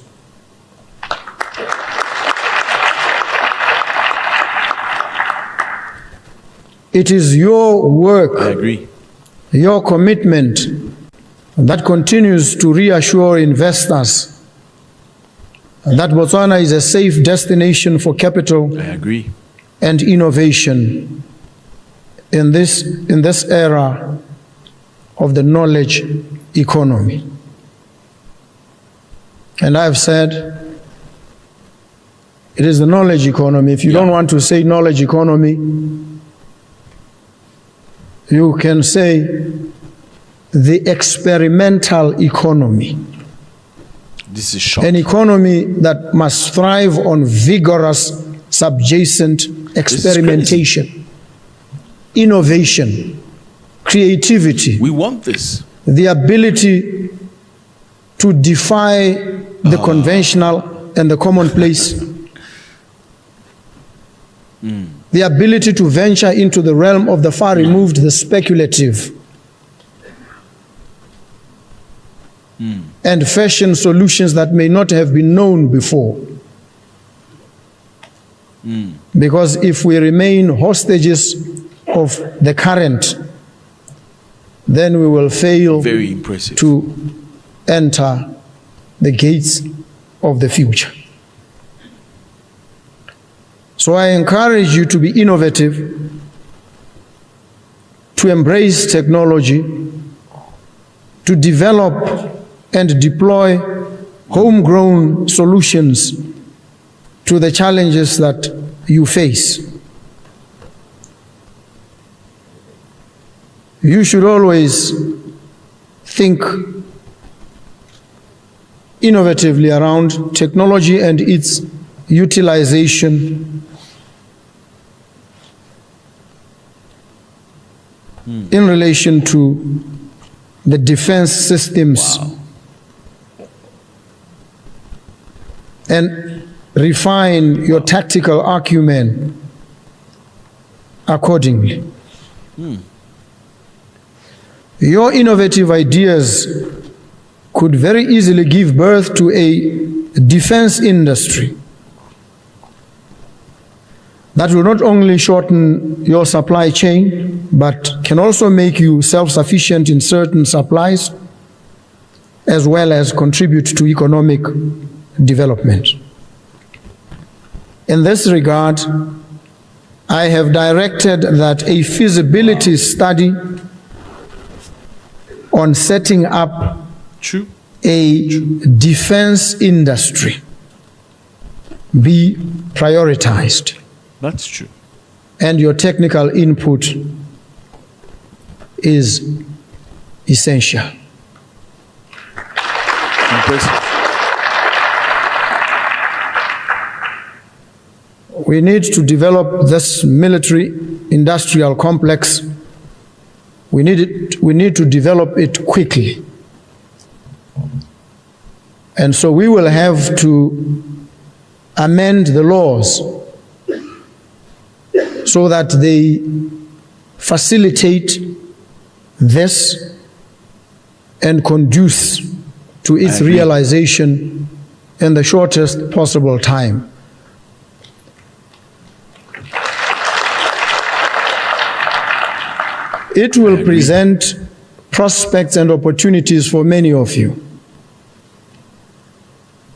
It is your work, I agree, your commitment that continues to reassure investors that Botswana is a safe destination for capital I agree. and innovation in this era of the knowledge economy. And I've said it is the knowledge economy. If you don't want to say knowledge economy, you can say the experimental economy. This is shocking. An economy that must thrive on vigorous subjacent experimentation, innovation, creativity. We want this. The ability to defy the conventional and the commonplace. The ability to venture into the realm of the far removed, the speculative. And fashion solutions that may not have been known before. Because if we remain hostages of the current, then we will fail Very impressive. to enter the gates of the future. So I encourage you to be innovative, to embrace technology, to develop and deploy homegrown solutions to the challenges that you face. You should always think innovatively around technology and its utilization in relation to the defense systems. And refine your tactical acumen accordingly. Your innovative ideas could very easily give birth to a defense industry that will not only shorten your supply chain, but can also make you self-sufficient in certain supplies, as well as contribute to economic development. In this regard, I have directed that a feasibility study on setting up a defense industry be prioritized. That's true. And your technical input is essential. Impressive. We need to develop this military industrial complex. We need to develop it quickly. And so we will have to amend the laws so that they facilitate this and conduce to its realization in the shortest possible time. It will present prospects and opportunities for many of you.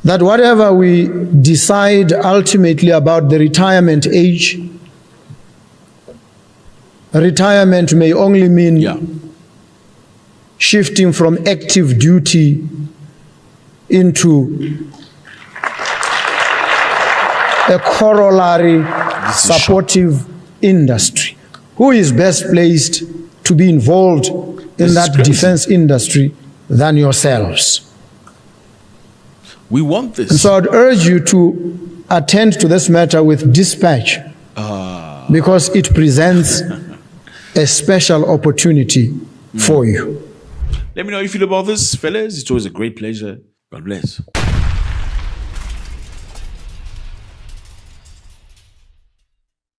That whatever we decide ultimately about the retirement age, retirement may only mean shifting from active duty into a corollary supportive industry. Who is best placed to be involved in that defense industry than yourselves? We want this. And so I'd urge you to attend to this matter with dispatch, because it presents a special opportunity for you. Let me know how you feel about this, fellas. It's always a great pleasure. God bless.